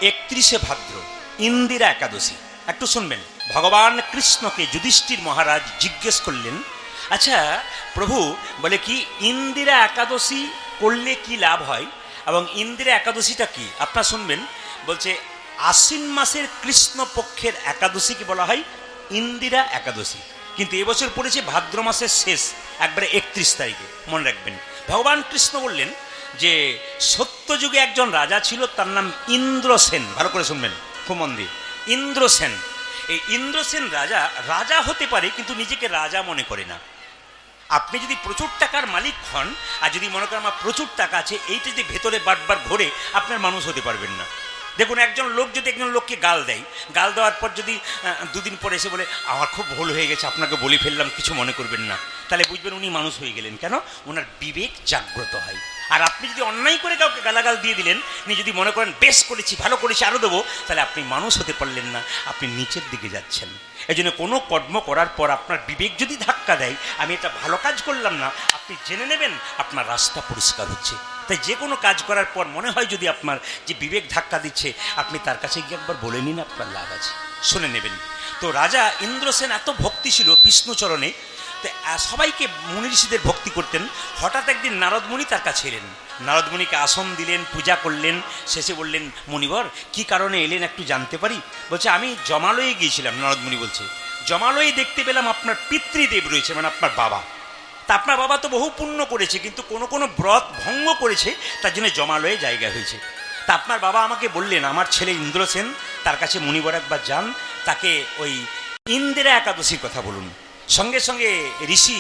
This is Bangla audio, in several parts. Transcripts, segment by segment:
31শে ভাদ্র, ইন্দিরা একাদশী। একটু শুনবেন। ভগবান কৃষ্ণকে যুধিষ্ঠির মহারাজ জিজ্ঞেস করলেন, আচ্ছা প্রভু, বলে কি ইন্দিরা একাদশী করলে কি লাভ হয় এবং ইন্দিরা একাদশীটা কি? আপনারা শুনবেন। বলছে আশ্বিন মাসের কৃষ্ণ পক্ষের একাদশীকে বলা হয় ইন্দিরা একাদশী, কিন্তু এবছর পড়েছে ভাদ্র মাসের শেষ, একবারে 31 তারিখে, মনে রাখবেন। ভগবান কৃষ্ণ বললেন যে সত্যযুগে একজন রাজা ছিল, তার নাম ইন্দ্রসেন। ভালো করে শুনবেন, খুব মন দিয়ে। ইন্দ্রসেন, এই ইন্দ্রসেন রাজা রাজা হতে পারে কিন্তু নিজেকে রাজা মনে করে না। আপনি যদি প্রচুর টাকার মালিক হন আর যদি মনে করেন আমার প্রচুর টাকা আছে, এইটা যদি ভেতরে বারবার ঘোরে, আপনার মানুষ হতে পারবেন না। দেখুন, একজন লোক যদি একজন লোককে গাল দেয়, গাল দেওয়ার পর যদি দুদিন পরে এসে বলে আমার খুব ভুল হয়ে গেছে, আপনাকে বলে ফেললাম, কিছু মনে করবেন না, তাহলে বুঝবেন উনি মানুষ হয়ে গেলেন। কেন? ওনার বিবেক জাগ্রত হয়। আর আপনি যদি অন্যায় করে কাউকে গালাগাল দিয়ে দিলেন, নিয়ে যদি মনে করেন বেশ করেছি, ভালো করেছি, আরও দেবো, তাহলে আপনি মানুষ হতে পারলেন না, আপনি নিচের দিকে যাচ্ছেন। এই জন্য কোনো কর্ম করার পর আপনার বিবেক যদি ধাক্কা দেয়, আমি এটা ভালো কাজ করলাম না, আপনি জেনে নেবেন আপনার রাস্তা পরিষ্কার হচ্ছে। তাই যে কোনো কাজ করার পর মনে হয় যদি আপনার যে বিবেক ধাক্কা দিচ্ছে, আপনি তার কাছে গিয়ে একবার বলে নিন, আপনার লাভ আছে, শুনে নেবেন। তো রাজা ইন্দ্রসেন এত ভক্তি ছিল বিষ্ণুচরণে, তো সবাইকে মুনি ঋষিদের ভক্তি করতেন। হঠাৎ একদিন নারদমুনি তার কাছে এলেন, নারদমুনিকে আসন দিলেন, পূজা করলেন, শেষে বললেন মণিবর কি কারণে এলেন একটু জানতে পারি? বলছে আমি জমালয়ে গিয়েছিলাম। নারদমুনি বলছে জমালয়ে দেখতে পেলাম আপনার পিতৃদেব রয়েছে, মানে আপনার বাবা। তা আপনার বাবা তো বহু পুণ্য করেছে, কিন্তু কোনো কোনো ব্রত ভঙ্গ করেছে, তার জন্য জমালয়ে জায়গা হয়েছে। তা আপনার বাবা আমাকে বললেন আমার ছেলে ইন্দ্রসেন, তার কাছে মুনিবর একবার যান, তাকে ওই ইন্দিরা একাদশীর কথা বলুন। সঙ্গে সঙ্গে ঋষি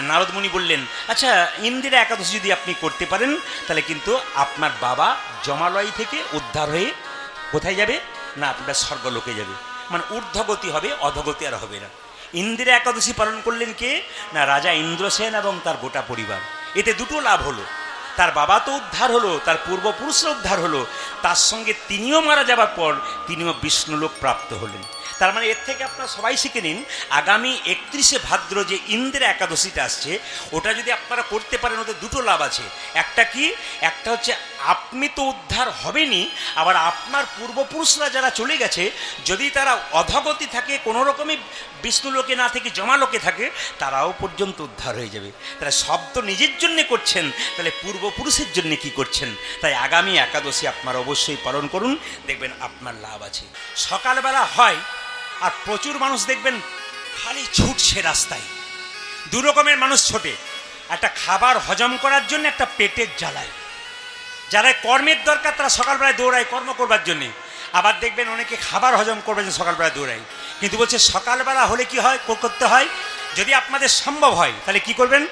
নারদমুনি বললেন আচ্ছা ইন্দিরা একাদশী যদি আপনি করতে পারেন, তাহলে কিন্তু আপনার বাবা জমালয় থেকে উদ্ধার হয়ে কোথায় যাবে না, আপনার স্বর্গলোকে যাবে, মানে ঊর্ধ্বগতি হবে, অধগতি আর হবে না। ইন্দিরা একাদশী পালন করলেন কে না, রাজা ইন্দ্রসেন এবং তার গোটা পরিবার। এতে দুটো লাভ হলো, তার বাবা তো উদ্ধার হলো, তার পূর্বপুরুষরা উদ্ধার হলো, তার সঙ্গে তিনিও মারা যাবার পর তিনিও বিষ্ণুলোক প্রাপ্ত হলেন। তার মানে এর থেকে আপনারা সবাই শিখে নিন, আগামী 31শে ভাদ্র যে ইন্দিরা একাদশীটা আসছে, ওটা যদি আপনারা করতে পারেন, ওদের দুটো লাভ আছে। একটা কি, একটা হচ্ছে আপনি তো উদ্ধার হবেনই, আবার আপনার পূর্বপুরুষরা যারা চলে গেছে, যদি তারা অধগতি থাকে, কোনো রকমই বিষ্ণুলোকে না থেকে জমালোকে থাকে, তারাও পর্যন্ত উদ্ধার হয়ে যাবে। তারা সব তো নিজের জন্যে করছেন, তাহলে পূর্বপুরুষের জন্য কি করছেন? তাই আগামী একাদশী আপনারা অবশ্যই পালন করুন, দেখবেন আপনার লাভ আছে। সকালবেলা হয় আর প্রচুর মানুষ দেখবেন খালি ছুটছে রাস্তায়, দু রকমের মানুষ ছোটে, একটা খাবার হজম করার জন্য, একটা পেটের জ্বালায়। যারা কর্মের দরকার তারা সকালবেলায় দৌড়ায় কর্ম করবার জন্যে, আবার দেখবেন অনেকে খাবার হজম করবার জন্য সকালবেলায় দৌড়ায়। কিন্তু বলছে সকালবেলা হলে কি হয়, করতে হয়, যদি আপনাদের সম্ভব হয় তাহলে কি করবেন,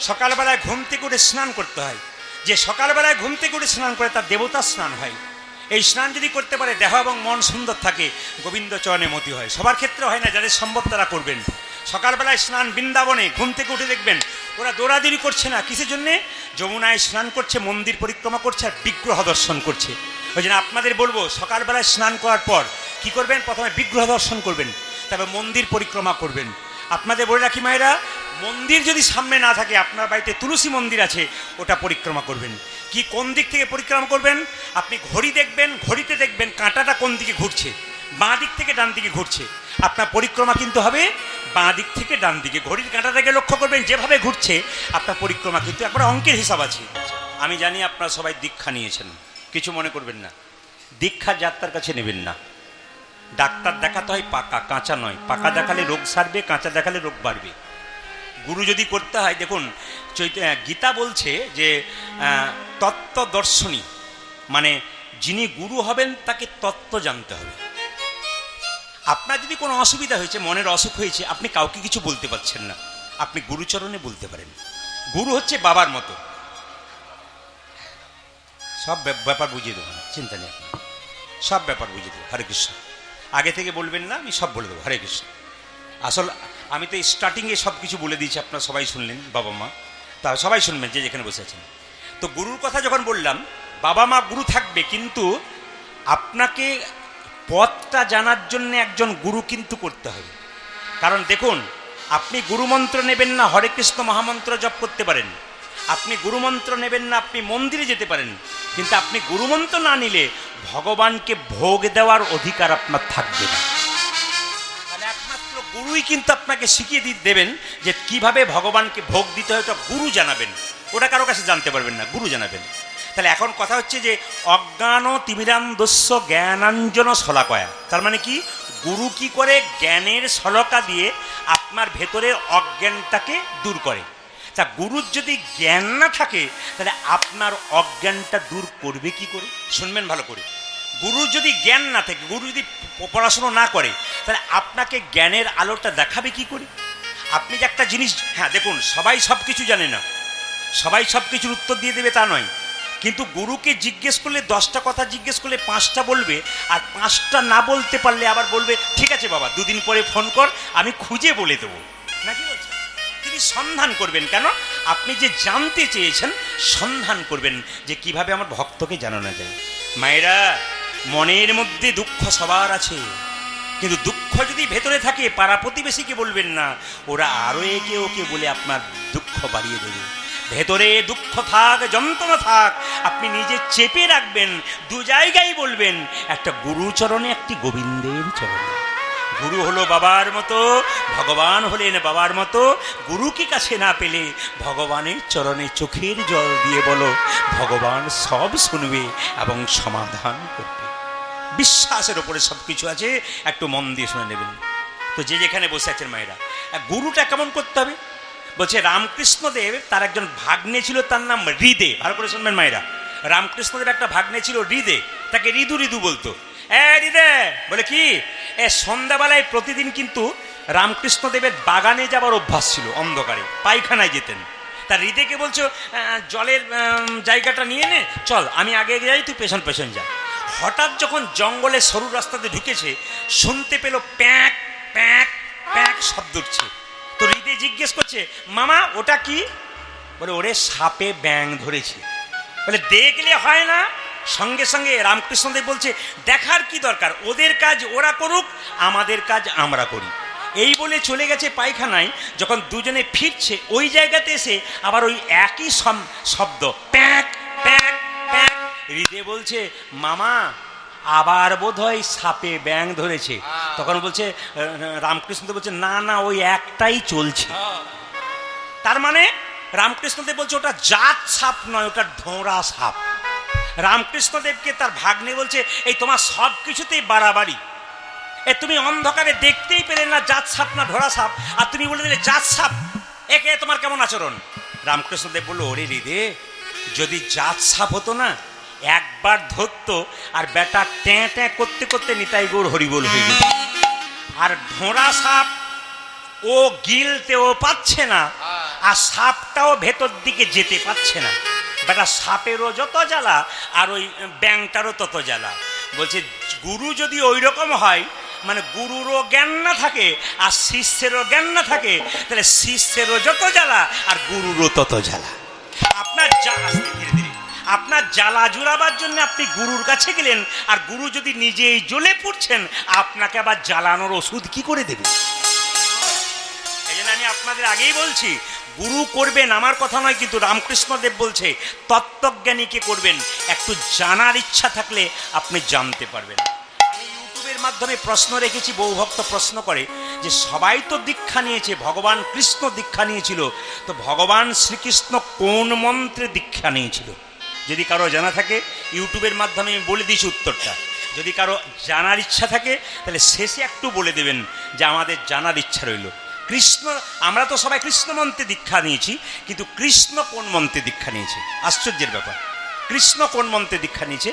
সকালবেলায় ঘুম থেকে উঠে স্নান করতে হয়। যে সকালবেলায় ঘুম থেকে উঠে স্নান করে তার দেবতা স্নান হয়। এই স্নান যদি করতে পারে, দেহ এবং মন সুন্দর থাকে, গোবিন্দ চরণে মতি হয়। সবার ক্ষেত্রে হয় না, যাদের সম্ভব তারা করবেন। সকালবেলায় স্নান বৃন্দাবনে ঘুম থেকে উঠে দেখবেন ওরা দৌড়াদৌড়ি করছে না, কিসের জন্যে? যমুনায় স্নান করছে, মন্দির পরিক্রমা করছে আর বিগ্রহ দর্শন করছে। ওই জন্য আপনাদের বলবো সকালবেলায় স্নান করার পর কি করবেন, প্রথমে বিগ্রহ দর্শন করবেন, তারপর মন্দির পরিক্রমা করবেন। আপনাদের বলে রাখি মায়েরা, মন্দির যদি সামনে না থাকে, আপনার বাড়িতে তুলসী মন্দির আছে, ওটা পরিক্রমা করবেন। কি কোন দিক থেকে পরিক্রমা করবেন? আপনি ঘড়ি দেখবেন, ঘড়িতে দেখবেন কাঁটাটা কোন দিকে ঘুরছে, বাঁ দিক থেকে ডান দিকে ঘুরছে। আপনার পরিক্রমা কিন্তু হবে বাঁ দিক থেকে ডান দিকে, ঘড়ির কাঁটাটাকে লক্ষ্য করবেন, যেভাবে ঘুরছে আপনার পরিক্রমা কিন্তু একবার অঙ্কের হিসাব আছে। আমি জানি আপনারা সবাই দীক্ষা নিয়েছেন, কিছু মনে করবেন না, দীক্ষা যাত্রার কাছে নেবেন না। ডাক্তার দেখাতে হয় পাকা, কাঁচা নয়। পাকা দেখালে রোগ সারবে, কাঁচা দেখালে রোগ বাড়বে। গুরু যদি করতে হয়, দেখুন গীতা বলছে যে তত্ত্ব দর্শনী, মানে যিনি গুরু হবেন তাকে তত্ত্ব জানতে হবে। আপনার যদি কোনো অসুবিধা হয়েছে, মনের অসুখ হয়েছে, আপনি কাউকে কিছু বলতে পারছেন না, আপনি গুরুচরণে বলতে পারেন। গুরু হচ্ছে বাবার মতো, সব ব্যাপার বুঝিয়ে দেবেন, চিন্তা নেই, সব ব্যাপার বুঝিয়ে দেবো। হরে কৃষ্ণ, আগে থেকে বলবেন না, আমি সব বলে দেবো। হরে কৃষ্ণ। আসল আমি তো স্টার্টিংয়ে সব কিছু বলে দিয়েছি, আপনারা সবাই শুনলেন, বাবা মা তা সবাই শুনবেন যে যেখানে বসে আছেন। তো গুরুর কথা যখন বললাম, বাবা মা গুরু থাকবে, কিন্তু আপনাকে পথটা জানার জন্য একজন গুরু কিন্তু করতে হবে। কারণ দেখুন, আপনি গুরুমন্ত্র নেবেন না, হরে কৃষ্ণ মহামন্ত্র জপ করতে পারেন, আপনি গুরুমন্ত্র নেবেন না, আপনি মন্দিরে যেতে পারেন, কিন্তু আপনি গুরুমন্ত্র না নিলে ভগবানকে ভোগ দেওয়ার অধিকার আপনার থাকবে না। তাহলে একমাত্র গুরুই কিন্তু আপনাকে শিখিয়ে দেবেন যে কিভাবে ভগবানকে ভোগ দিতে হয়, ওটা গুরু জানাবেন, ওটা কারো কাছে জানতে পারবেন না, গুরু জানাবেন। তাহলে এখন কথা হচ্ছে যে অজ্ঞান তিমিরান্ধস্য জ্ঞানাঞ্জন শলাকয়া, তার মানে কি, গুরু কি করে জ্ঞানের শলাকা দিয়ে আপনার ভেতরের অজ্ঞানটাকে দূর করে। তা গুরুর যদি জ্ঞান না থাকে তাহলে আপনার অজ্ঞানটা দূর করবে কি করে? শুনবেন ভালো করে। গুরুর যদি জ্ঞান না থাকে, গুরু যদি পড়াশুনো না করে, তাহলে আপনাকে জ্ঞানের আলোটা দেখাবে কি করে? আপনি যে একটা জিনিস, হ্যাঁ দেখুন, সবাই সব কিছু জানে না, সবাই সব কিছুর উত্তর দিয়ে দেবে তা নয়, কিন্তু গুরুকে জিজ্ঞেস করলে 10টা কথা জিজ্ঞেস করলে 5টা বলবে, আর 5টা না বলতে পারলে আবার বলবে ঠিক আছে বাবা 2 দিন পরে ফোন কর, আমি খুঁজে বলে দেবো। নাকি বলছেন? তিনি সন্ধান করবেন, কেন? আপনি যে জানতে চেয়েছেন সন্ধান করবেন যে কিভাবে আমার ভক্তকে জানানো যায়। মায়েরা, মনের মধ্যে দুঃখ সবার আছে, কিন্তু দুঃখ যদি ভেতরে থাকে পাড়া প্রতিবেশীকে বলবেন না, ওরা আরো একে ওকে বলে আপনার দুঃখ বাড়িয়ে দেবে। ভেতরে দুঃখ থাক, যন্ত্রণা থাক, আপনি নিজে চেপে রাখবেন, 2 জায়গায় বলবেন, একটা গুরুচরণে, একটি গোবিন্দের চরণে। গুরু হলো বাবার মতো, ভগবান হলেন বাবার মতো। গুরুকে কাছে না পেলে ভগবানের চরণে চোখের জল দিয়ে বলো, ভগবান সব শুনবে এবং সমাধান করবে। বিশ্বাসের ওপরে সব কিছু আছে, একটু মন দিয়ে শুনে নেবেন। তো যে যেখানে বসে আছেন মায়েরা, গুরুটা কেমন করতে হবে বলছে, রামকৃষ্ণদেব তার একজন ভাগ্নে ছিল, তার নাম হৃদে। ভালো করে শুনবেন মায়েরা, রামকৃষ্ণদেব একটা ভাগ্নে ছিল হৃদে, তাকে ঋদু ঋদু বলতো। হৃদে বলে কি, সন্ধ্যাবেলায় প্রতিদিন কিন্তু রামকৃষ্ণদেবের বাগানে যাবার অভ্যাস ছিল, অন্ধকারে পায়খানায় যেতেন। তার হৃদয়কে বলছো জলের জায়গাটা নিয়ে নে, চল আমি আগে যাই, তুই পেছন পেছন যা। হঠাৎ যখন জঙ্গলে সরু রাস্তাতে ঢুকেছে, শুনতে পেল প্যাঁক প্যাঁক প্যাঁক শব্দ উঠছে। তো হৃদয় জিজ্ঞেস করছে, মামা ওটা কি? বলে, ওরে সাপে ব্যাং ধরেছে। বলে, দেখলে হয় না? সঙ্গে সঙ্গে রামকৃষ্ণদেব বলছে, দেখার কি দরকার, ওদের কাজ ওরা করুক, আমাদের কাজ আমরা করি। এই বলে চলে গেছে পায়খানায়। যখন দুজনে ফিরছে, ওই জায়গাতে এসে আবার ওই একই শব্দ প্যাঁক প্যাঁক প্যাঁক। হৃদয় বলছে, মামা আবার বোধহয় সাপে ব্যাং ধরেছে। তখন বলছে রামকৃষ্ণদেব বলছে, না না, ওই একটাই চলছে। তার মানে রামকৃষ্ণদেব বলছে ওটা জাত সাপ নয়, ওটা ঢোঁড়া সাপ। রামকৃষ্ণদেবকে তার ভাগ্নে বলছে, এই তোমার সব কিছুতেই বাড়াবাড়ি, তুমি অন্ধকারে দেখতেই পেলে না জাত সাপ না ঢোড়া সাপ, আর তুমি বলে দিলে জাত সাপ, একে তোমার কেমন আচরণ? রামকৃষ্ণদেব বলল, ওরে হৃদে, যদি জাত সাপ হতো না, একবার ধরতো আর বেটা ট্যাঁ ট্যাঁ করতে করতে নিতাই গৌর হরিবোল হয়ে গেল। আর ঢোঁড়া সাপ ও গিলতেও পাচ্ছে না, আর সাপটাও ভেতর দিকে যেতে পাচ্ছে না। বেটা সাপেরও যত জ্বালা আর ওই ব্যাংটারও তত জ্বালা। বলছে গুরু যদি ওই রকম হয়, মানে গুরুরও জ্ঞান না থাকে আর শিষ্যেরও জ্ঞান না থাকে, তাহলে শিষ্যেরও যত জ্বালা আর গুরুরও তত জ্বালা। আপনার ধীরে ধীরে আপনার জ্বালা জুড়াবার জন্য আপনি গুরুর কাছে গেলেন, আর গুরু যদি নিজেই জ্বলে পড়ছেন, আপনাকে আবার জ্বালানোর ওষুধ কি করে দেবে? এই জন্য আমি আপনাদের আগেই বলছি, গুরু করবেন আমার কথা নয়, কিন্তু রামকৃষ্ণদেব বলছে তত্ত্বজ্ঞানীকে করবেন। একটু জানার ইচ্ছা থাকলে আপনি জানতে পারবেন। আমি ইউটিউবের মাধ্যমে প্রশ্ন রেখেছি, বহু ভক্ত প্রশ্ন করে যে সবাই তো দীক্ষা নিয়েছে, ভগবান কৃষ্ণ দীক্ষা নিয়েছিল, তো ভগবান শ্রীকৃষ্ণ কোন মন্ত্রে দীক্ষা নিয়েছিল? যদি কারো জানা থাকে ইউটিউবের মাধ্যমে আমি বলে দিয়েছি উত্তরটা। যদি কারো জানার ইচ্ছা থাকে তাহলে শেষে একটু বলে দেবেন যে আমাদের জানার ইচ্ছা রইল। কৃষ্ণ, আমরা তো সবাই কৃষ্ণ মন্ত্রে দীক্ষা নিয়েছি, কিন্তু কৃষ্ণ কোন মন্ত্রে দীক্ষা নিয়েছে? আশ্চর্যের ব্যাপার, কৃষ্ণ কোন মন্ত্রে দীক্ষা নিয়েছে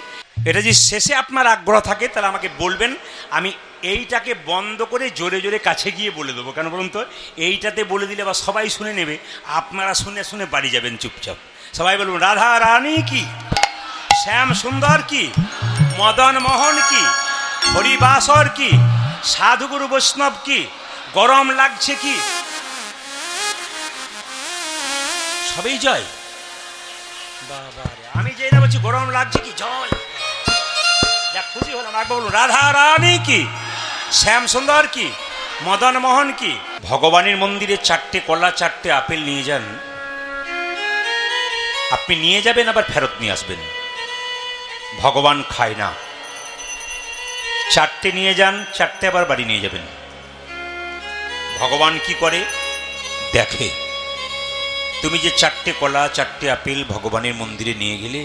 এটা যদি শেষে আপনার আগ্রহ থাকে তাহলে আমাকে বলবেন, আমি এইটাকে বন্ধ করে জোরে জোরে কাছে গিয়ে বলে দেবো। কেন বলুন তো? এইটাতে বলে দিলে বা সবাই শুনে নেবে, আপনারা শুনে শুনে বাড়ি যাবেন চুপচাপ। সবাই বলুন, রাধা রানী কি, শ্যাম সুন্দর কি, মদন মোহন কি, হরিবাসর কি, সাধুগুরু বৈষ্ণব কি, গরম লাগছে কি, সবই জয়। বাবারে, আমি যেই না বলছি গরম লাগছে কি, জয়। যা খুশি হলাম, আগে বলুন রাধা রানী কি, শ্যাম সুন্দর কি, মদন মোহন কি। ভগবানের মন্দিরে 4টে কলা 4টে আপেল নিয়ে যান, আপনি নিয়ে যাবেন আবার ফেরত নিয়ে আসবেন। ভগবান খায় না, চারটে নিয়ে যান, চারটে আবার বাড়ি নিয়ে যাবেন। ভগবান কি করে দেখে, তুমি যে চারটে কলা চারটে আপেল ভগবানের মন্দিরে নিয়ে গেলে,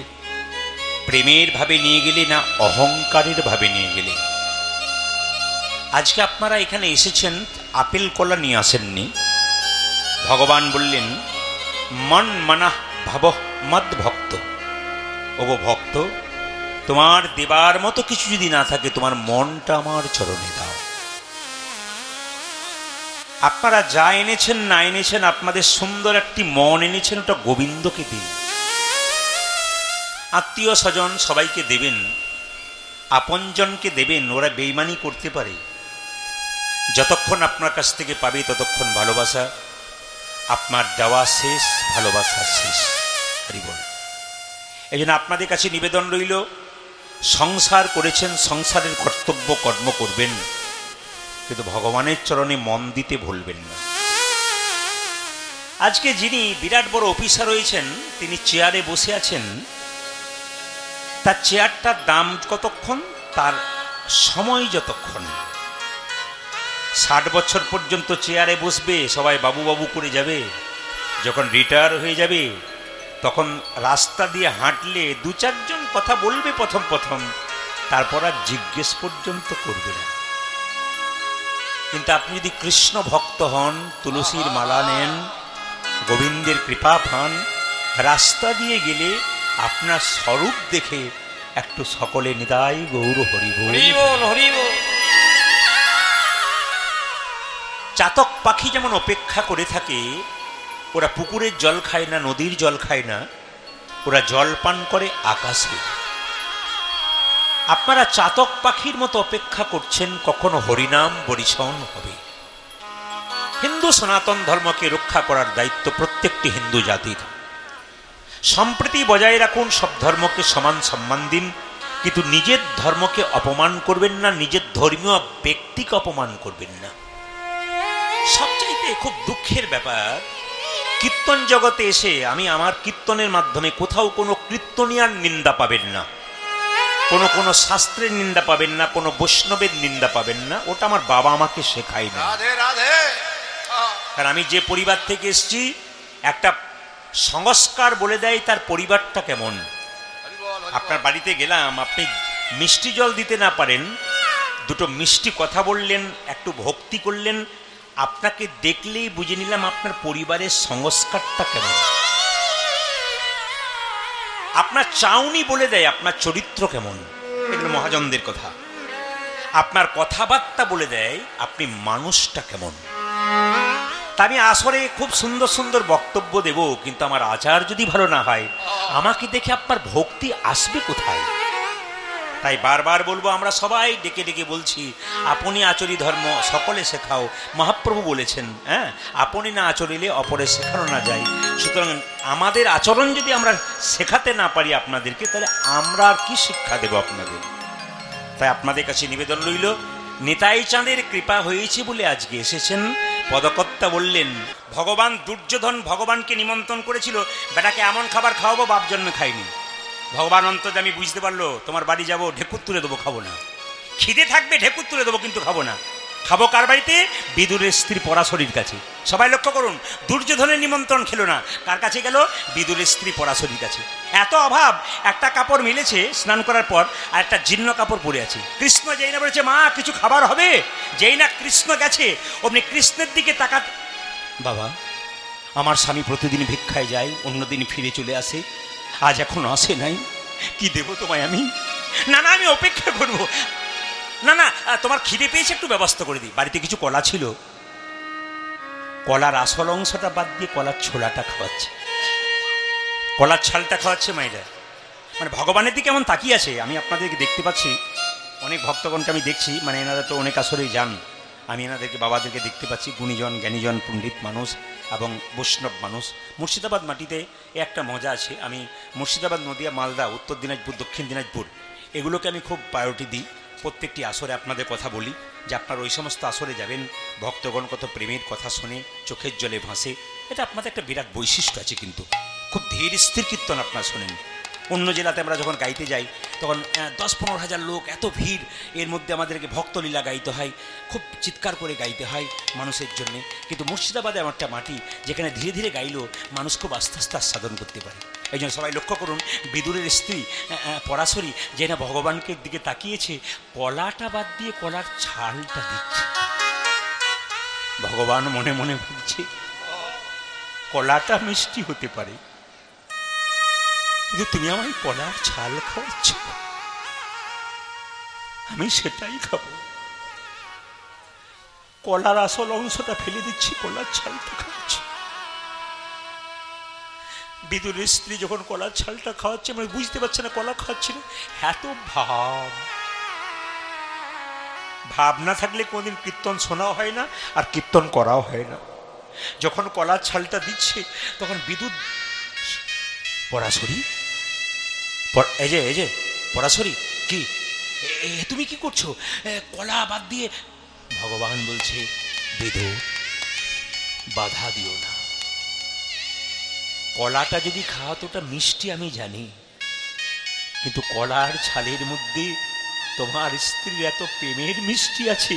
প্রেমের ভাবে নিয়ে গেলে না অহংকারের ভাবে নিয়ে গেলে। আজকে আপনারা এখানে এসেছেন, আপেল কলা নিয়ে আসেননি। ভগবান বললেন মন মানাহ ভাব মদ ভক্ত। ওগো ভক্ত, তোমার দেবার মতো কিছু যদি না থাকে, তোমার মনটা আমার চরণে দাও। আপনারা যা এনেছেন না এনেছেন, আপনাদের সুন্দর একটি মন এনেছেন, ওটা গোবিন্দকে দিন। আত্মীয় স্বজন সবাইকে দেবেন, আপনজনকে দেবেন, ওরা বেইমানি করতে পারে। যতক্ষণ আপনার কাছ থেকে পাবে ততক্ষণ ভালোবাসা, আপনার দেওয়া শেষ, ভালোবাসা শেষ। হরিবল। এই জন্য আপনাদের কাছে নিবেদন রইল, সংসার করেছেন, সংসারের কর্তব্য কর্ম করবেন, কিন্তু ভগবানের চরণে মন দিতে ভুলবেন না। আজকে যিনি বিরাট বড় অফিসার হয়েছেন, তিনি চেয়ারে বসে আছেন, তার চেয়ারটার দাম কতক্ষণ, তার সময় যতক্ষণ। 60 বছর পর্যন্ত চেয়ারে বসবে, সবাই বাবু বাবু করে যাবে। যখন রিটায়ার হয়ে যাবে, তখন রাস্তা দিয়ে হাঁটলে 2-4 জন কথা বলবে প্রথম প্রথম, তারপর আর জিজ্ঞেস পর্যন্ত করবে না। কিন্তু আপনি যদি কৃষ্ণ ভক্ত হন, তুলসীর মালা নেন, গোবিন্দের কৃপা পান, রাস্তা দিয়ে গেলে আপনার স্বরূপ দেখে একটু সকলে নিতাই গৌর হরি বল হরি বল। চাতক পাখি যেমন অপেক্ষা করে থাকে, ওরা পুকুরের জল খায় না, নদীর জল খায় না, ওরা জল পান করে আকাশে। আপনারা চাতক পাখির মতো অপেক্ষা করছেন কখনো হরিনাম বরিশন হবে। হিন্দু সনাতন ধর্মকে রক্ষা করার দায়িত্ব প্রত্যেকটি হিন্দু জাতির। সম্প্রীতি বজায় রাখুন, সব ধর্মকে সমান সম্মান দিন, কিন্তু নিজের ধর্মকে অপমান করবেন না, নিজের ধর্মীয় ব্যক্তিকে অপমান করবেন না। সবচাইতে খুব দুঃখের ব্যাপার, কীর্তন জগতে এসে আমি আমার কীর্তনের মাধ্যমে কোথাও কোনো কীর্তনিয়ার নিন্দা পাবেন না, কোনো শাস্ত্রের নিন্দা পাবেন না, কোনো বৈষ্ণবের নিন্দা পাবেন না। ওটা আমার বাবা আমাকে শেখায় না। কারণ আমি যে পরিবার থেকে এসেছি, একটা সংস্কার বলে দেয় তার পরিবারটা কেমন। আপনার বাড়িতে গেলাম, আপনি মিষ্টি জল দিতে না পারেন, দুটো মিষ্টি কথা বললেন, একটু ভক্তি করলেন, আপনাকে দেখলেই বুঝে নিলাম আপনার পরিবারের সংস্কারটা কেমন। আপনার চাউনি বলে দেয় আপনার চরিত্র কেমন। এগুলো মহাজনদের কথা। আপনার কথাবার্তা বলে দেয় আপনি মানুষটা কেমন। তা আমি আসরে খুব সুন্দর সুন্দর বক্তব্য দেব, কিন্তু আমার আচার যদি ভালো না হয়, আমাকে দেখে আপনার ভক্তি আসবে কোথায়? তাই বারবার বলবো, আমরা সবাই ডেকে ডেকে বলছি, আপনি আচরি ধর্ম সকলে শেখাও। মহাপ্রভু বলেছেন, হ্যাঁ, আপনি না আচরিলে অপরে শেখানো না যায়। সুতরাং আমাদের আচরণ যদি আমরা শেখাতে না পারি আপনাদেরকে, তাহলে আমরা আর কি শিক্ষা দেব আপনাদের? তাই আপনাদের কাছে নিবেদন রইল, নিতাই চাঁদের কৃপা হয়েছে বলে আজকে এসেছেন। পদকর্তা বললেন, ভগবান দুর্যোধন ভগবানকে নিমন্ত্রণ করেছিল, বেটাকে এমন খাবার খাওয়াবো বাপ জন্মে খাইনি। ভগবান অন্তর্যামী বুঝতে পারলো, তোমার বাড়ি যাবো, ঢেকুর তুলে দেবো, খাবো না। খিদে থাকবে, ঢেকুর তুলে দেবো, কিন্তু খাবো না। খাবো কার বাড়িতে? বিদুরের স্ত্রী পরাশরীর কাছে। সবাই লক্ষ্য করুন, দুর্যোধনের নিমন্ত্রণ খেলো না, কার কাছে গেল? বিদুরের স্ত্রী পরাশরীর কাছে। এত অভাব, একটা কাপড় মিলেছে স্নান করার পর, আর একটা জীর্ণ কাপড় পরে আছে। কৃষ্ণ যেই না বলেছে মা কিছু খাবার হবে, যেই না কৃষ্ণ গেছে অমনি কৃষ্ণের দিকে তাকাত, বাবা আমার স্বামী প্রতিদিন ভিক্ষায় যায়, অন্যদিন ফিরে চলে আসে, আজ এখন আসে নাই, কি দেব তোমায় আমি? না না, আমি অপেক্ষা করব। না না, তোমার খিদে পেয়েছে, একটু ব্যবস্থা করে দিই। বাড়িতে কিছু কলা ছিল, কলার আসল অংশটা বাদ দিয়ে কলার ছোলাটা খাওয়াচ্ছে, কলার ছালটা খাওয়াচ্ছে মায়েরা। মানে ভগবানের দিকে এমন তাকিয়ে আছে। আমি আপনাদেরকে দেখতে পাচ্ছি, অনেক ভক্তগণকে আমি দেখছি, মানে এনারা তো অনেক আসরেই যান, আমি এনাদেরকে বাবাদেরকে দেখতে পাচ্ছি, গুণীজন জ্ঞানীজন পণ্ডিত মানুষ এবং বৈষ্ণব মানুষ। মুর্শিদাবাদ মাটিতে একটা মজা আছে। আমি মুর্শিদাবাদ, নদিয়া, মালদা, উত্তর দিনাজপুর, দক্ষিণ দিনাজপুর এগুলোকে আমি খুব প্রায়োরিটি দিই। প্রত্যেকটি আসরে আপনাদের কথা বলি যে আপনার ওই সমস্ত আসরে যাবেন, ভক্তগণ কত প্রেমের কথা শুনে চোখের জলে ভাসে। এটা আপনাদের একটা বিরাট বৈশিষ্ট্য আছে, কিন্তু খুব ধীর স্থির কীর্তন আপনারা শোনেন। অন্য জেলাতে আমরা যখন গাইতে যাই তখন 10-15 হাজার লোক, এত ভিড়, এর মধ্যে আমাদেরকে ভক্তলীলা গাইতে হয়, খুব চিৎকার করে গাইতে হয় মানুষের জন্যে। কিন্তু মুর্শিদাবাদে এমন একটা মাটি যেখানে ধীরে ধীরে গাইলেও মানুষ খুব আস্তে আস্তে আস্বাদন করতে পারে। এই জন্য সবাই লক্ষ্য করুন, বিদুরের স্ত্রী পরাশরী যে না ভগবানকে দিকে তাকিয়েছে, কলাটা বাদ দিয়ে কলার ছালটা দিচ্ছে। ভগবান মনে মনে ভাবছে কলাটা মিষ্টি হতে পারে, কিন্তু তুমি আমায় কলার ছাল খাওয়াচ্ছ, আমি সেটাই খাবো। কলার আসল অংশটা ফেলে দিচ্ছি, কলার ছালটা খাওয়াচ্ছি। বিদুরের স্ত্রী যখন কলার ছালটা খাওয়াচ্ছে, মানে বুঝতে পারছে না কলা খাওয়াচ্ছে না, এত ভাব না থাকলে কোনদিন কীর্তন শোনাও হয় না, আর কীর্তন করাও হয় না। যখন কলার ছালটা দিচ্ছে তখন বিদ্যুৎ, পরাশরী, এই যে পরাশরী, কি তুমি কি করছো? কলা বাদ দিয়ে। ভগবান বলছে, বিদুর, বাধা দিও না। কলাটা যদি খাওয়া তো ওটা মিষ্টি আমি জানি, কিন্তু কলার ছালের মধ্যে তোমার স্ত্রীর এত প্রেমের মিষ্টি আছে,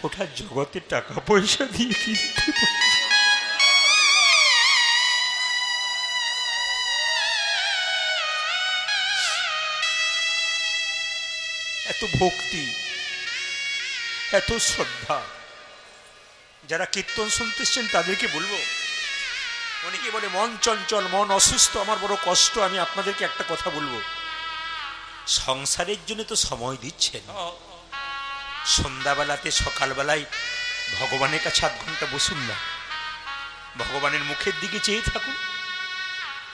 ওটা জগতে টাকা পয়সা দিয়ে কিনতে পারে। এত ভক্তি, এত শ্রদ্ধা। যারা কীর্তন শুনতেছেন তাদেরকে বলবো, অনেকে বলে মন চঞ্চল, মন অসুস্থ, আমার বড় কষ্ট। আমি আপনাদেরকে একটা কথা বলবো, সংসারের জন্য তো সময় দিচ্ছেন, সন্ধ্যাবেলাতে সকালবেলায় ভগবানের কাছে 8 ঘন্টা বসুন না, ভগবানের মুখের দিকে চেয়ে থাকুন।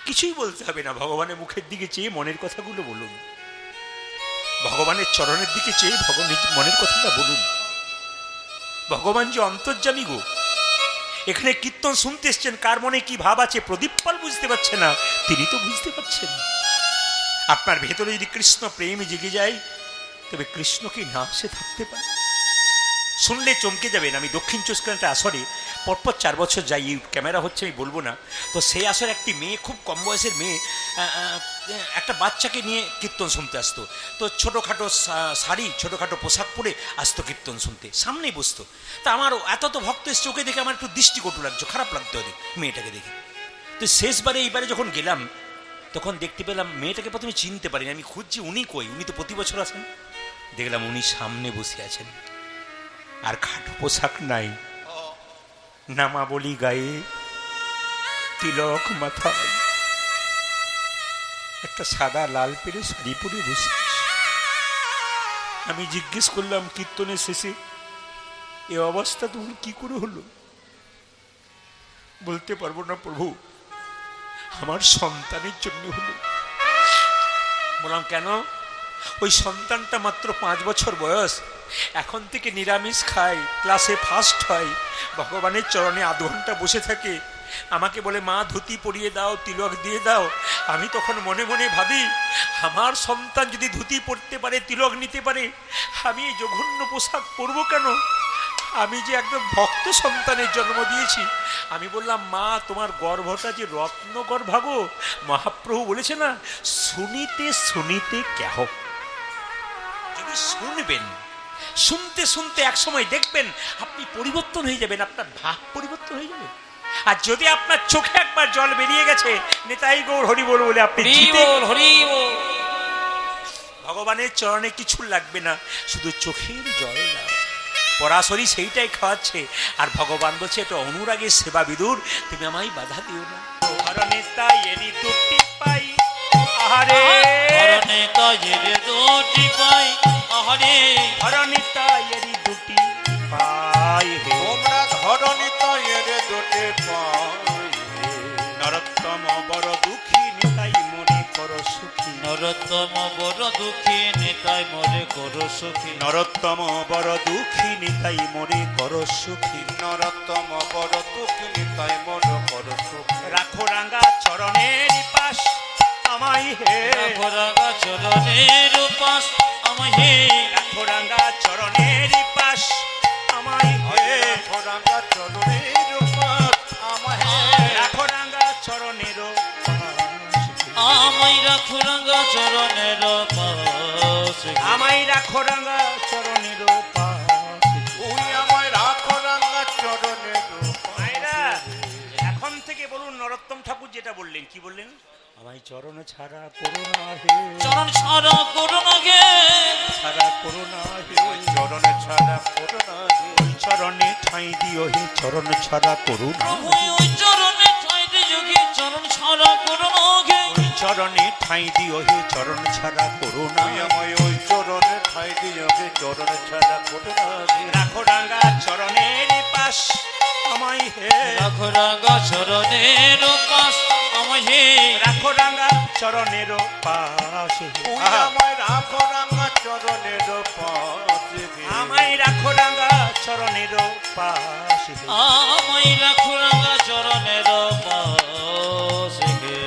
কিছুই বলতে হবে না, ভগবানের মুখের দিকে চেয়ে মনের কথাগুলো বলুন, ভগবানের চরণের দিকে চেয়ে মনের কথাটা বলুন। ভগবান যে অন্তর্যামী গো, এখানে কীর্তন শুনতে এসছেন, কার মনে কি ভাব আছে প্রদীপ পাল বুঝতে পারছে না, তিনি তো বুঝতে পারছেন। আপনার ভেতরে যদি কৃষ্ণ প্রেম জেগে যায়, তবে কৃষ্ণকে না সে থাকতে পারে। শুনলে চমকে যাবেন। আমি দক্ষিণ 24 আসরে পরপর 4 বছর যাই, ক্যামেরা হচ্ছে আমি বলবো না। তো সেই আসরে একটি মেয়ে, খুব কম বয়সের মেয়ে, একটা বাচ্চাকে নিয়ে কীর্তন শুনতে আসতো। তো ছোটোখাটো শাড়ি, ছোটোখাটো পোশাক পরে আসতো কীর্তন শুনতে, সামনেই বসতো। তা আমার এত তো ভক্ত এসে চোখে দেখে আমার একটু দৃষ্টিকটু লাগছে, খারাপ লাগতো ওদের মেয়েটাকে দেখে। তো শেষবারে এইবারে যখন গেলাম, তখন দেখতে পেলাম মেয়েটাকে প্রথমে চিনতে পারিনি, আমি খুঁজছি উনি কই, উনি তো প্রতি বছর আসেন। দেখলাম উনি সামনে বসে আছেন, আর খাটো পোশাক নাই, নামাবলী গায়ে, তিলক মাথায়, একটা সাদা লাল পেরে শাড়ি পরে বসে। আমি জিজ্ঞেস করলাম কীর্তনের শেষে, এ অবস্থা তোমার কি করে হলো? বলতে পারবো না প্রভু, আমার সন্তানের জন্য হলো। বললাম কেন? ওই সন্তানটা মাত্র 5 বছর বয়স, এখন থেকে নিরামিষ খায়, ক্লাসে ফার্স্ট হয়, ভগবানের চরণে 8 ঘন্টা বসে থাকে। আমাকে বলে মা ধুতি পরিয়ে দাও, তিলক দিয়ে দাও। আমি তখন মনে মনে ভাবি, আমার সন্তান যদি ধুতি পরতে পারে, তিলক নিতে পারে, আমি এই জঘন্য পোশাক পরবো কেন? আমি যে একদম ভক্ত সন্তানের জন্ম দিয়েছি। আমি বললাম মা, তোমার গর্ভটা যে রত্ন গর্ভাগো, মহাপ্রভু বলেছে না, শুনিতে শুনিতে কেহ। যদি শুনবেন, শুনতে শুনতে এক সময় দেখবেন আপনি পরিবর্তন হয়ে যাবেন, আপনার ভাব পরিবর্তন হয়ে যাবে। আর যদি আপনার চোখে একবার জল বেরিয়ে গেছে, নেতাই গৌর হরি বল বলে আপনি ভগবানের চরণে কিছু লাগবে না, শুধু চোখের জল দাও। পরাশরী সেইটাই খাওয়াচ্ছে, আর ভগবান বলছে এটা অনুরাগের সেবা বিদুর, তুমি আমায় বাধা দিও না। নেতাই এরি দুটি পাই, আহারে নেতাই এরি দুটি পাই, আহারে নেতাই এরি দুটি পাই, তোমরা ধরনিতাই এরি দুটি পাই। নরোত্তম বড় দুঃখী, নিতাই মনে করো সুখী। নরোত্তম বড় দুঃখী, নিতাই মনে করো সুখী। নরোত্তম বড় দুঃখী, নিতাই মনে করো সুখী। নরোত্তম বড় দুঃখী, নিতাই মনে করো সুখী। রাখো রাঙা চরণের পাশ আমায় হে, রাখো রাঙা চরণের পাশ আমায় হে, রাখো রাঙা চরণের পাশ আমায় হে, রাখো রাঙা চরণের পাশ আমায় হে, রাখো রাঙা চরণের পাশ আমায়, রাখো রাঙা চরণের পাশ পাশে আমায় রাখো রাঙা চরণের পাশে। তুই আমায় রাখো রাঙা চরণের মায়েরা এখন থেকে বলুন নরোত্তম ঠাকুর যেটা বললেন, কি বললেন? আমায় চরণ ছাড়া করুণা হে, চরণ ছাড়া করুণা গে, ছাড়া করুণা হে, চরণে ছাড়া করুণা হে। ওই চরণে ঠাঁই দিও হে, চরণ ছাড়া করুণা প্রভু ওই চরণে ঠাইতে যোগী, চরণ ছাড়া করুণা গে, ওই চরণে ঠাঁই দিও হে, চরণ ছাড়া করুণা। তুই আমায় ওই চরণে ঠাই দিয়োগে, চরণে ছাড়া করুণা হে। রাখো রাঙা চরণের পাশ আমায় হে, রাখো রাঙা চরণের পাশ আমায় হে, রাখো রাঙা চরণের পাশে। তুই আহা, আমায় রাখো রাঙা চরণের পাশে হে। আমায় রাখো রাঙা চরণের পাশে। আমায় রাখো রাঙা চরণের পাশে গে।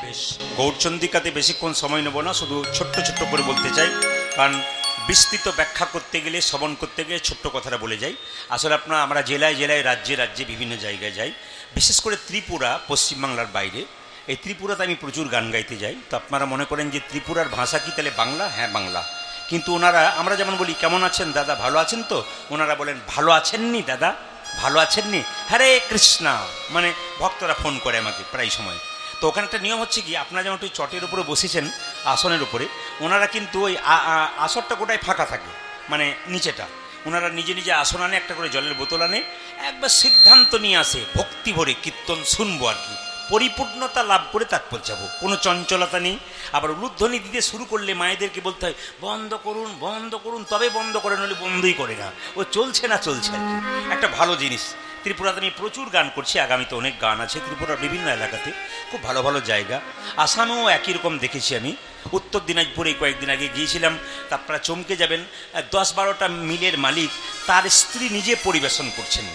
বেশ, গৌরচন্দ্রিকাতে বেশিক্ষণ সময় নেব না, শুধু ছোট্ট ছোট্ট করে বলতে চাই, কারণ বিস্তৃত ব্যাখ্যা করতে গেলে, শ্রবণ করতে গেলে ছোট্ট কথাটা বলে যাই। আসলে আমরা জেলায় জেলায়, রাজ্যে রাজ্যে বিভিন্ন জায়গায় যাই, বিশেষ করে ত্রিপুরা, পশ্চিমবাংলার বাইরে। এই ত্রিপুরাতে আমি প্রচুর গান গাইতে যাই। তো আপনারা মনে করেন যে ত্রিপুরার ভাষা কি তাহলে বাংলা? হ্যাঁ বাংলা। কিন্তু ওনারা, আমরা যেমন বলি কেমন আছেন দাদা, ভালো আছেন তো, ওনারা বলেন ভালো আছেননি দাদা, ভালো আছেননি, হরে কৃষ্ণা। মানে ভক্তরা ফোন করে আমাকে প্রায় সময়। তো ওখানে একটা নিয়ম হচ্ছে কি, আপনারা যেমন একটু চটের উপরে বসেছেন, আসনের উপরে, ওনারা কিন্তু ওই আসরটা গোটায় ফাঁকা থাকে, মানে নিচেটা ওনারা নিজে নিজে আসন আনে, একটা করে জলের বোতল আনে, একবার সিদ্ধান্ত নিয়ে আসে ভক্তি ভরে কীর্তন শুনবো আর কি, পরিপূর্ণতা লাভ করে তারপর যাবো, কোনো চঞ্চলতা নেই। আবার উলুধ্বনি দিতে শুরু করলে মায়েদেরকে বলতে হয় বন্ধ করুন বন্ধ করুন, তবে বন্ধ করে, নইলে বন্ধই করে না, ও চলছে না চলছে আর কি। একটা ভালো জিনিস। ত্রিপুরাতে আমি প্রচুর গান করছি, আগামীতে অনেক গান আছে ত্রিপুরার বিভিন্ন এলাকাতে, খুব ভালো ভালো জায়গা। আসামেও একই রকম দেখেছি আমি। উত্তর দিনাজপুরে কয়েকদিন আগে গিয়েছিলাম, তা আপনারা চমকে যাবেন, 10-12টা মিলের মালিক তার স্ত্রী নিজে পরিবেশন করছেন,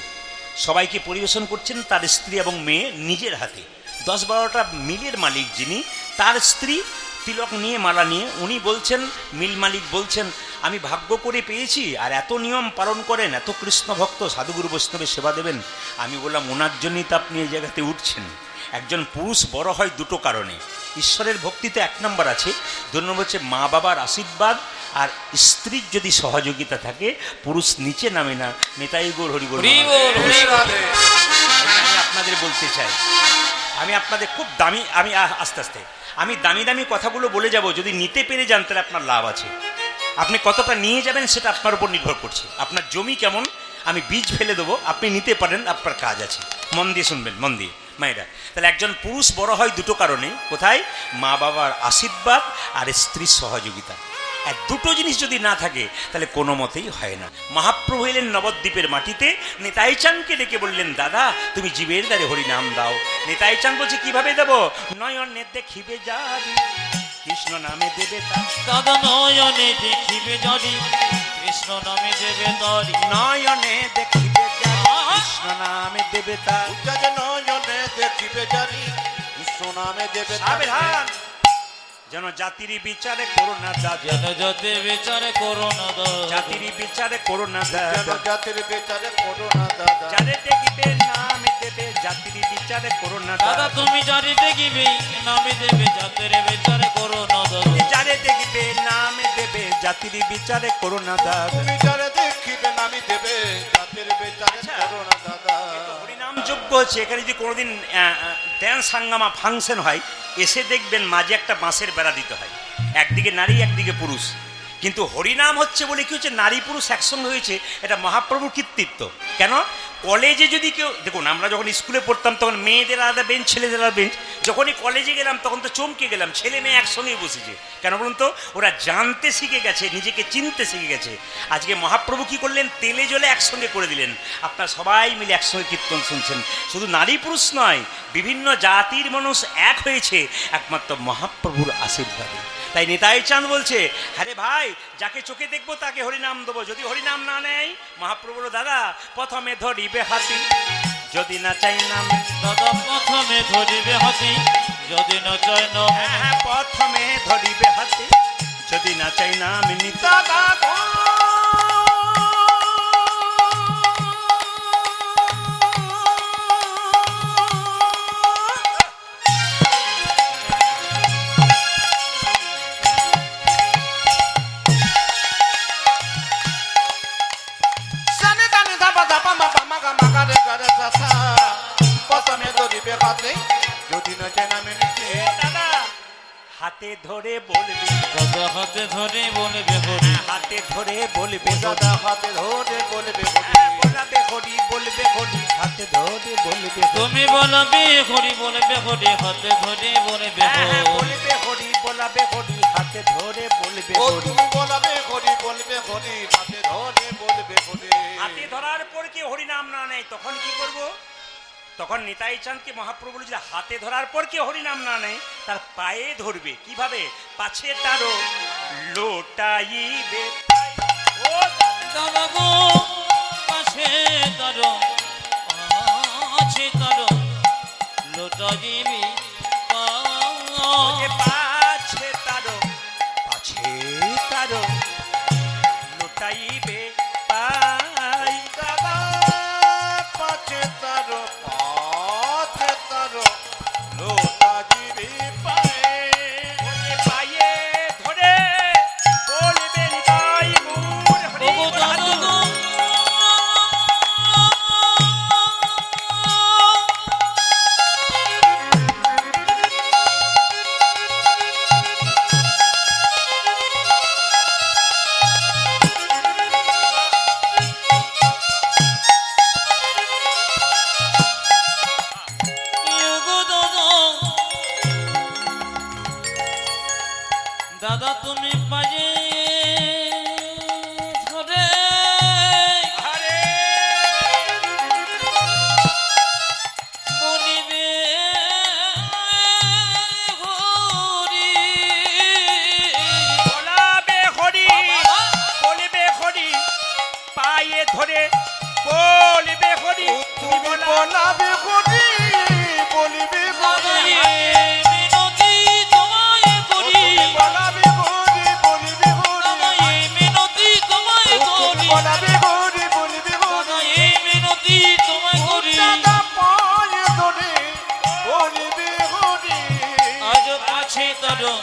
সবাইকে পরিবেশন করছেন তার স্ত্রী এবং মেয়ে নিজের হাতে। 10-12টা মিলের মালিক যিনি, তার স্ত্রী তিলক নিয়ে, মালা নিয়ে, উনি বলছেন, মিল মালিক বলছেন, আমি ভাগ্য করে পেয়েছি, আর এত নিয়ম পালন করেন, এত কৃষ্ণ ভক্ত, সাধুগুরু বৈষ্ণবের সেবা দেবেন। আমি বললাম ওনার জন্যই তো আপনি এই জায়গাতে উঠছেন। একজন পুরুষ বড় হয় দুটো কারণে, ঈশ্বরের ভক্তিতে 1 নম্বর আছে, 2 নম্বর হচ্ছে মা বাবার আশীর্বাদ, আর স্ত্রীর যদি সহযোগিতা থাকে পুরুষ নিচে নামে না। নেতাই গৌর হরি বল। হরি বল, হরি বল। রাধে। আমি আপনাদের বলতে চাই, আমি আপনাদের খুব দামি, আমি আস্তে আস্তে আমি দামি দামি কথাগুলো বলে যাব, যদি নিতে পেরে যান তাহলে আপনার লাভ আছে। আপনি কতটা নিয়ে যাবেন সেটা আপনার উপর নির্ভর করছে। আপনার জমি কেমন, আমি বীজ ফেলে দেবো, আপনি নিতে পারেন, আপনার কাজ আছে। মন দিয়ে শুনবেন, মন দিয়ে মায়েরা। তাহলে একজন পুরুষ বড় হয় দুটো কারণে, কোথায়? মা বাবার আশীর্বাদ আর স্ত্রীর সহযোগিতা। আর দুটো জিনিস যদি না থাকে তাহলে কোনো মতেই হয় না। মহাপ্রভু এলেন নবদ্বীপের মাটিতে, নিতাই চাঁদকে ডেকে বললেন দাদা তুমি জীবের দ্বারে হরিনাম দাও। নিতাই চাঁদ বলছে কিভাবে দেবো? নয়নে দেখিবে যাবি কৃষ্ণ নামে দেবে তার, দাদা নয়নে দেখিবে যদি কৃষ্ণ নামে দেবে তরি, নয়নে দেখিবে যাবি কৃষ্ণ নামে দেবে তার। উচ্চাজে নয়নে দেখিবে জানি, কৃষ্ণ নামে দেবে তারে। সাবধান যেন জাতির বিচারে করো না দাদা, যেন যতে বিচারে করো না দাদা, জাতির বিচারে করো না যেন দাদা, জাতির বিচারে করো না দাদা। যারে দেখিবে নামে দেবে জাতির বিচারে করো না দাদা দাদা, তুমি জারি দেখিবে নামে দেবে জাতের বিচারে করো না দাদা, যারে দেখবে নামে দেবে জাতির বিচারে করো না দাদা। তুমি যারে দেখিবে নামি দেবে, জাতির বিচারে আচ্ছা। করো না দাদা। হরিনাম যোগ্য হচ্ছে, এখানে যদি কোনোদিন ড্যান্স হাঙ্গামা ফাংশন হয়, এসে দেখবেন মাঝে একটা বাঁশের বেড়া দিতে হয়, একদিকে নারী একদিকে পুরুষ। কিন্তু হরিনাম হচ্ছে বলে কি হচ্ছে, নারী পুরুষ একসঙ্গে হয়েছে, এটা মহাপ্রভুর কৃতিত্ব। কেন? কলেজে যদি কেউ, দেখুন আমরা যখন স্কুলে পড়তাম তখন মেয়েদের আলাদা বেঞ্চ, ছেলেদের আলাদা বেঞ্চ। যখনই কলেজে গেলাম তখন তো চমকে গেলাম, ছেলে মেয়ে একসঙ্গেই বসেছে। কেন বলুন তো? ওরা জানতে শিখে গেছে, নিজেকে চিনতে শিখে গেছে। আজকে মহাপ্রভু কি করলেন? তেলে জলে একসঙ্গে করে দিলেন, আপনারা সবাই মিলে একসঙ্গে কীর্তন শুনছেন। শুধু নারী পুরুষ নয়, বিভিন্ন জাতির মানুষ এক হয়েছে একমাত্র মহাপ্রভুর আশীর্বাদে। তাই নিতাই চাঁদ বলছে, আরে ভাই যাকে চোখে দেখবো তাকে হরিনাম দেবো, যদি হরিনাম না নেয়, মহাপ্রভুর দাদা প্রথমে ধরিবে হাতি যদি না চাই নাম, দাদা প্রথমে ধরিবে হাতি যদি না চাই নাম, হ্যাঁ প্রথমে ধরিবে হাতি যদি না চাই নাম। নিতা দাদা পামা পামা গা মাগা রে গা রে সা সা প্রথমে ধরিবে হাতে যদি না চেনা মেনেছে দাদা হাতে ধরে বলবে, দাদা হাতে ধরে বলবে হরি, হাতে ধরে বলবে দাদা হাতে ধরে বলবে বলাবে হরি, বলবে হরি, হাতে ধরে বলবে হরি। তুমি বলবে হরি বলবে হরি, হাতে ধরে বলবে হরি। বলবে হরি, বলাবে হরি, হাতে ধরে বলবে ও হরি। তুমি বলবে হরি বলবে হরি হাতে ধরে বলবে হরি হাতে ধরার পর কি হরি নাম না নেই তখন কি করব? তখন নিতাই চাঁদকে মহাপ্রভু বলেছিল হাতে ধরার পর কি হরি নাম না নেই তার পায়ে ধরবে। কিভাবে? পাছে তারও লোটাইবে পায়। ও দাদা গো পাশে তারো আছে তারো লোটা দিবি যে পাছে তারও, পাছে তারও লোটাইবে পাই। দাদা পাছে তারো লোটা দিবি পায়ে ওরে পায়ে ধরে বলবে নিতাই গৌর হরি। ওগো দাদা গো ওগো দাদা, দাদা তুমি পায়ে ধরে আরে বলিবে হরি। বলাবে হরি, বলবে হরি, পায়ে ধরে বলবে হরি। তুমি বলবে হরি বলবে দাদা হরি এই মিনতি তোমায় করি, বলবে হরি বলবে দাদা হরি এই মিনতি তোমায় করি, বলবে হরি বলবে দাদা হরি এই মিনতি তোমায় করি। দাদা পায়ে ধরে বলবে হরি আজ আছে তারো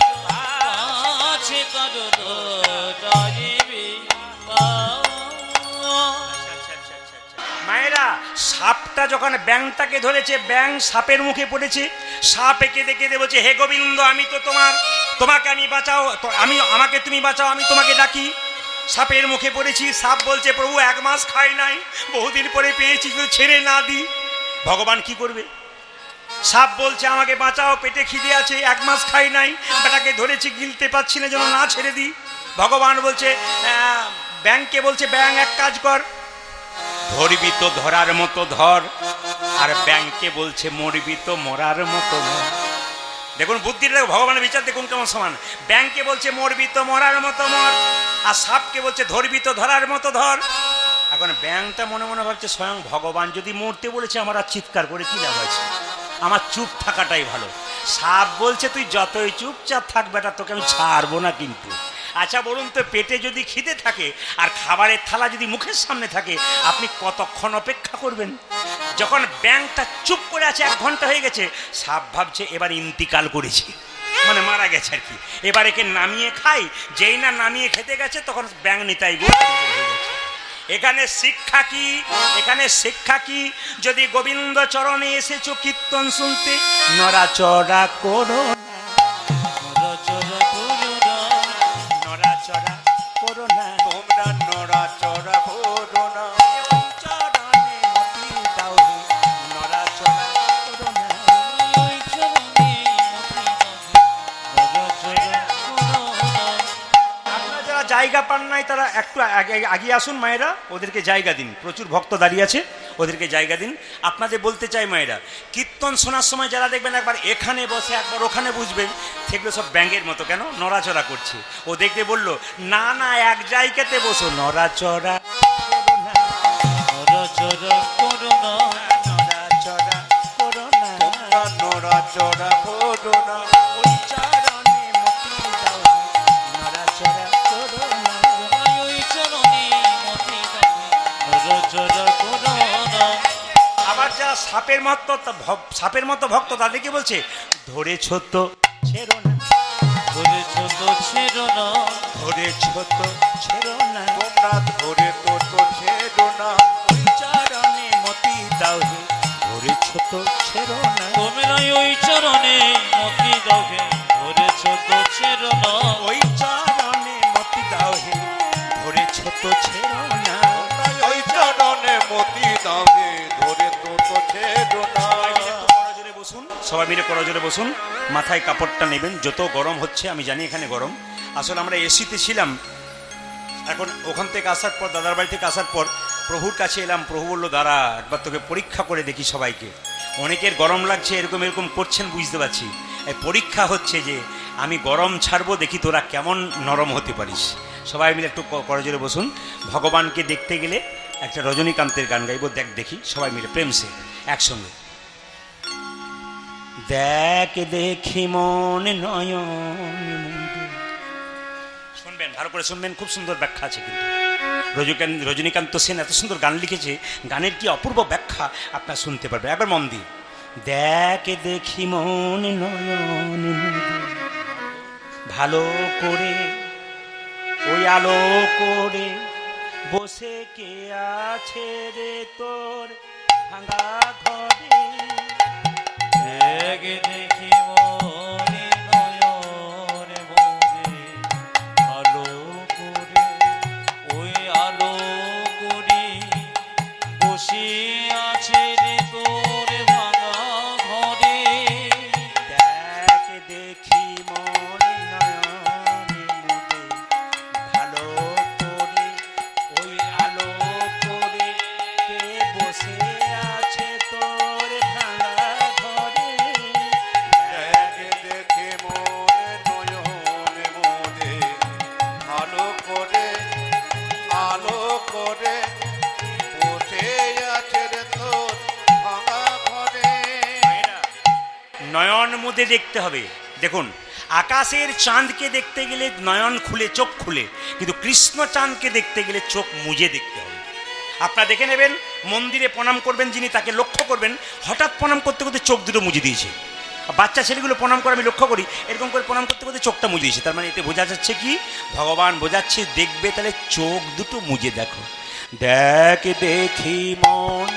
আছে তারো লোটা দিবি মায়েরা সাপটা যখন ব্যাংটাকে ধরেছে, ব্যাং সাপের মুখে পড়েছে, সাপ এঁকে দেখে বলছে হে গোবিন্দ আমি তো তোমাকে আমি বাঁচাও, আমাকে তুমি বাঁচাও, আমি তোমাকে ডাকি। সাপের মুখে পড়েছি, সাপ বলছে প্রভু 1 মাস খাই নাই, বহুদিন পরে পেয়েছি, কিন্তু ছেড়ে না দিই ভগবান কি করবে? সাপ বলছে আমাকে বাঁচাও, পেটে খিদে আছে, 1 মাস খাই নাই, বেটাকে ধরেছি গিলতে পারছি না, যেন না ছেড়ে দিই। ভগবান বলছে ব্যাংকে বলছে ব্যাং এক কাজ কর, ধরবি তো ধরার মতো ধর, আর ব্যাংকে বলছে মরবি তো মরার মতো মর। দেখুন বুদ্ধিটা, ভগবানের বিচার দেখুন কেমন সমান। ব্যাংকে বলছে মরবি তো মরার মতো মর, আর সাপকে বলছে ধরবি তো ধরার মতো ধর। এখন ব্যাংটা মনে মনে ভাবছে স্বয়ং ভগবান যদি মরতে বলেছে আমার আর চিৎকার করে কি লাভ আছে, আমার চুপ থাকাটাই ভালো। সাপ বলছে তুই যতই চুপচাপ থাক বেটা, তোকে আমি ছাড়বো না কিন্তু। আচ্ছা বলুন তো, পেটে যদি খিদে থাকে আর খাবারের থালা যদি মুখের সামনে থাকে, আপনি কতক্ষণ অপেক্ষা করবেন? যখন ব্যাংকটা চুপ করে আছে, 1 ঘন্টা হয়ে গেছে, সাপ ভাবছে এবার ইন্তিকাল করেছে, মানে মারা গেছে আর কি, এবার একে নামিয়ে খাই। যেই না নামিয়ে খেতে গেছে তখন ব্যাংক নিতাই গো হয়ে গেছে। এখানে শিক্ষা কি? এখানে শিক্ষা কি? যদি গোবিন্দ চরণে এসেছো কীর্তন শুনতে, নড়াচড়া করো না, নড়াচড়া করো না, নড়াচড়া করো না, তোমরা নড়াচড়া করো না চরণে মতি দাও হে, নড়াচড়া করো না। ওই চরণে মতি দাও, নড়াচড়া করো না। আপনারা যারা জায়গা পান নাই তারা একটু আগিয়ে আসুন মায়েরা, ওদেরকে জায়গা দিন, প্রচুর ভক্ত দাঁড়িয়ে আছে, ওদেরকে জায়গা দিন। আপনাদের বলতে চাই মায়েরা, কীর্তন শোনার সময় যারা দেখবেন একবার এখানে বসে একবার ওখানে বুঝবেন, সেগুলো সব ব্যাঙের মতো কেন নড়াচড়া করছে। ও দেখতে বললো না না এক জায়গাতে বসো, নড়াচড়া করো না, নড়াচড়া করো না, নড়াচড়া করো না, তোমরা নড়াচড়া করো না ওই চরণে মতি দাও হে, নড়াচড়া করো না। ওই চরণে মতি দাও, নড়াচড়া করো না। আবার যারা সাপের মতো ভক্ত তাদেরকে বলছে ধরেছ তো ছেড়ো না, ধরেছ তো ছেড়ো না, ধরেছ তো ছেড়ো না, তোমরা ধরে তো ছেড়ো না ওই সবাই মিলে করজোরে বসুন, মাথায় কাপড়টা নেবেন। যত গরম হচ্ছে আমি জানি এখানে গরম, আসলে আমরা এসিতে ছিলাম। এখন ওখান থেকে আসার পর, দাদার বাড়ি থেকে আসার পর প্রভুর কাছে এলাম। প্রভু বললো, দাঁড়া একবার তোকে পরীক্ষা করে দেখি সবাইকে। অনেকের গরম লাগছে, এরকম এরকম করছেন বুঝতে পারছি। এই পরীক্ষা হচ্ছে যে আমি গরম ছাড়বো, দেখি তোরা কেমন নরম হতে পারিস। সবাই মিলে একটু করজোরে বসুন। ভগবানকে দেখতে গেলে একটা রজনীকান্তের গান গাইব, দেখি সবাই মিলে প্রেম সে একসঙ্গে। দেখ দেখি মন নয়ন, শুনবেন ভালো করে শুনবেন, খুব সুন্দর ব্যাখ্যা আছে কিন্তু। রজনীকান্ত সেন এত সুন্দর গান লিখেছে, গানের কি অপূর্ব ব্যাখ্যা আপনার শুনতে পারবেন। একবার মন দিয়ে দেখ দেখি মন নয়ন, ভালো করে ওই আলো করে বসে কে আছে রে তোর ভাঙা ঘরে। এক দেখি মনে নয়ন মোরে, আলো করে ওই আলো করে বসে আছে রে তোর ভাঙা ঘরে। দেখ দেখি মন নয়ন ভালো করে ওই আলো করে কে বসে আছে তোর ভাঙা ঘরে। দেখ দেখে মনে নয়নে মোদে, আলো করে আলো করে বসে আছে রে তোর ভাঙা ঘরে। নয়ন মুদে দেখতে হবে। দেখুন, আকাশের চাঁদকে দেখতে গেলে নয়ন খুলে, চোখ খুলে, কিন্তু কৃষ্ণ চাঁদকে দেখতে গেলে চোখ মুজে দেখতে হবে। আপনারা দেখে নেবেন, মন্দিরে প্রণাম করবেন যিনি, তাকে লক্ষ্য করবেন হঠাৎ প্রণাম করতে করতে চোখ দুটো মুজে দিয়েছে। বাচ্চা ছেলেগুলো প্রণাম করে আমি লক্ষ্য করি, এরকম করে প্রণাম করতে করতে চোখটা মুজে দিয়েছে। তার মানে এতে বোঝা যাচ্ছে কি, ভগবান বোঝাচ্ছে দেখবে তাহলে চোখ দুটো মুজে দেখো। দেখ দেখি মন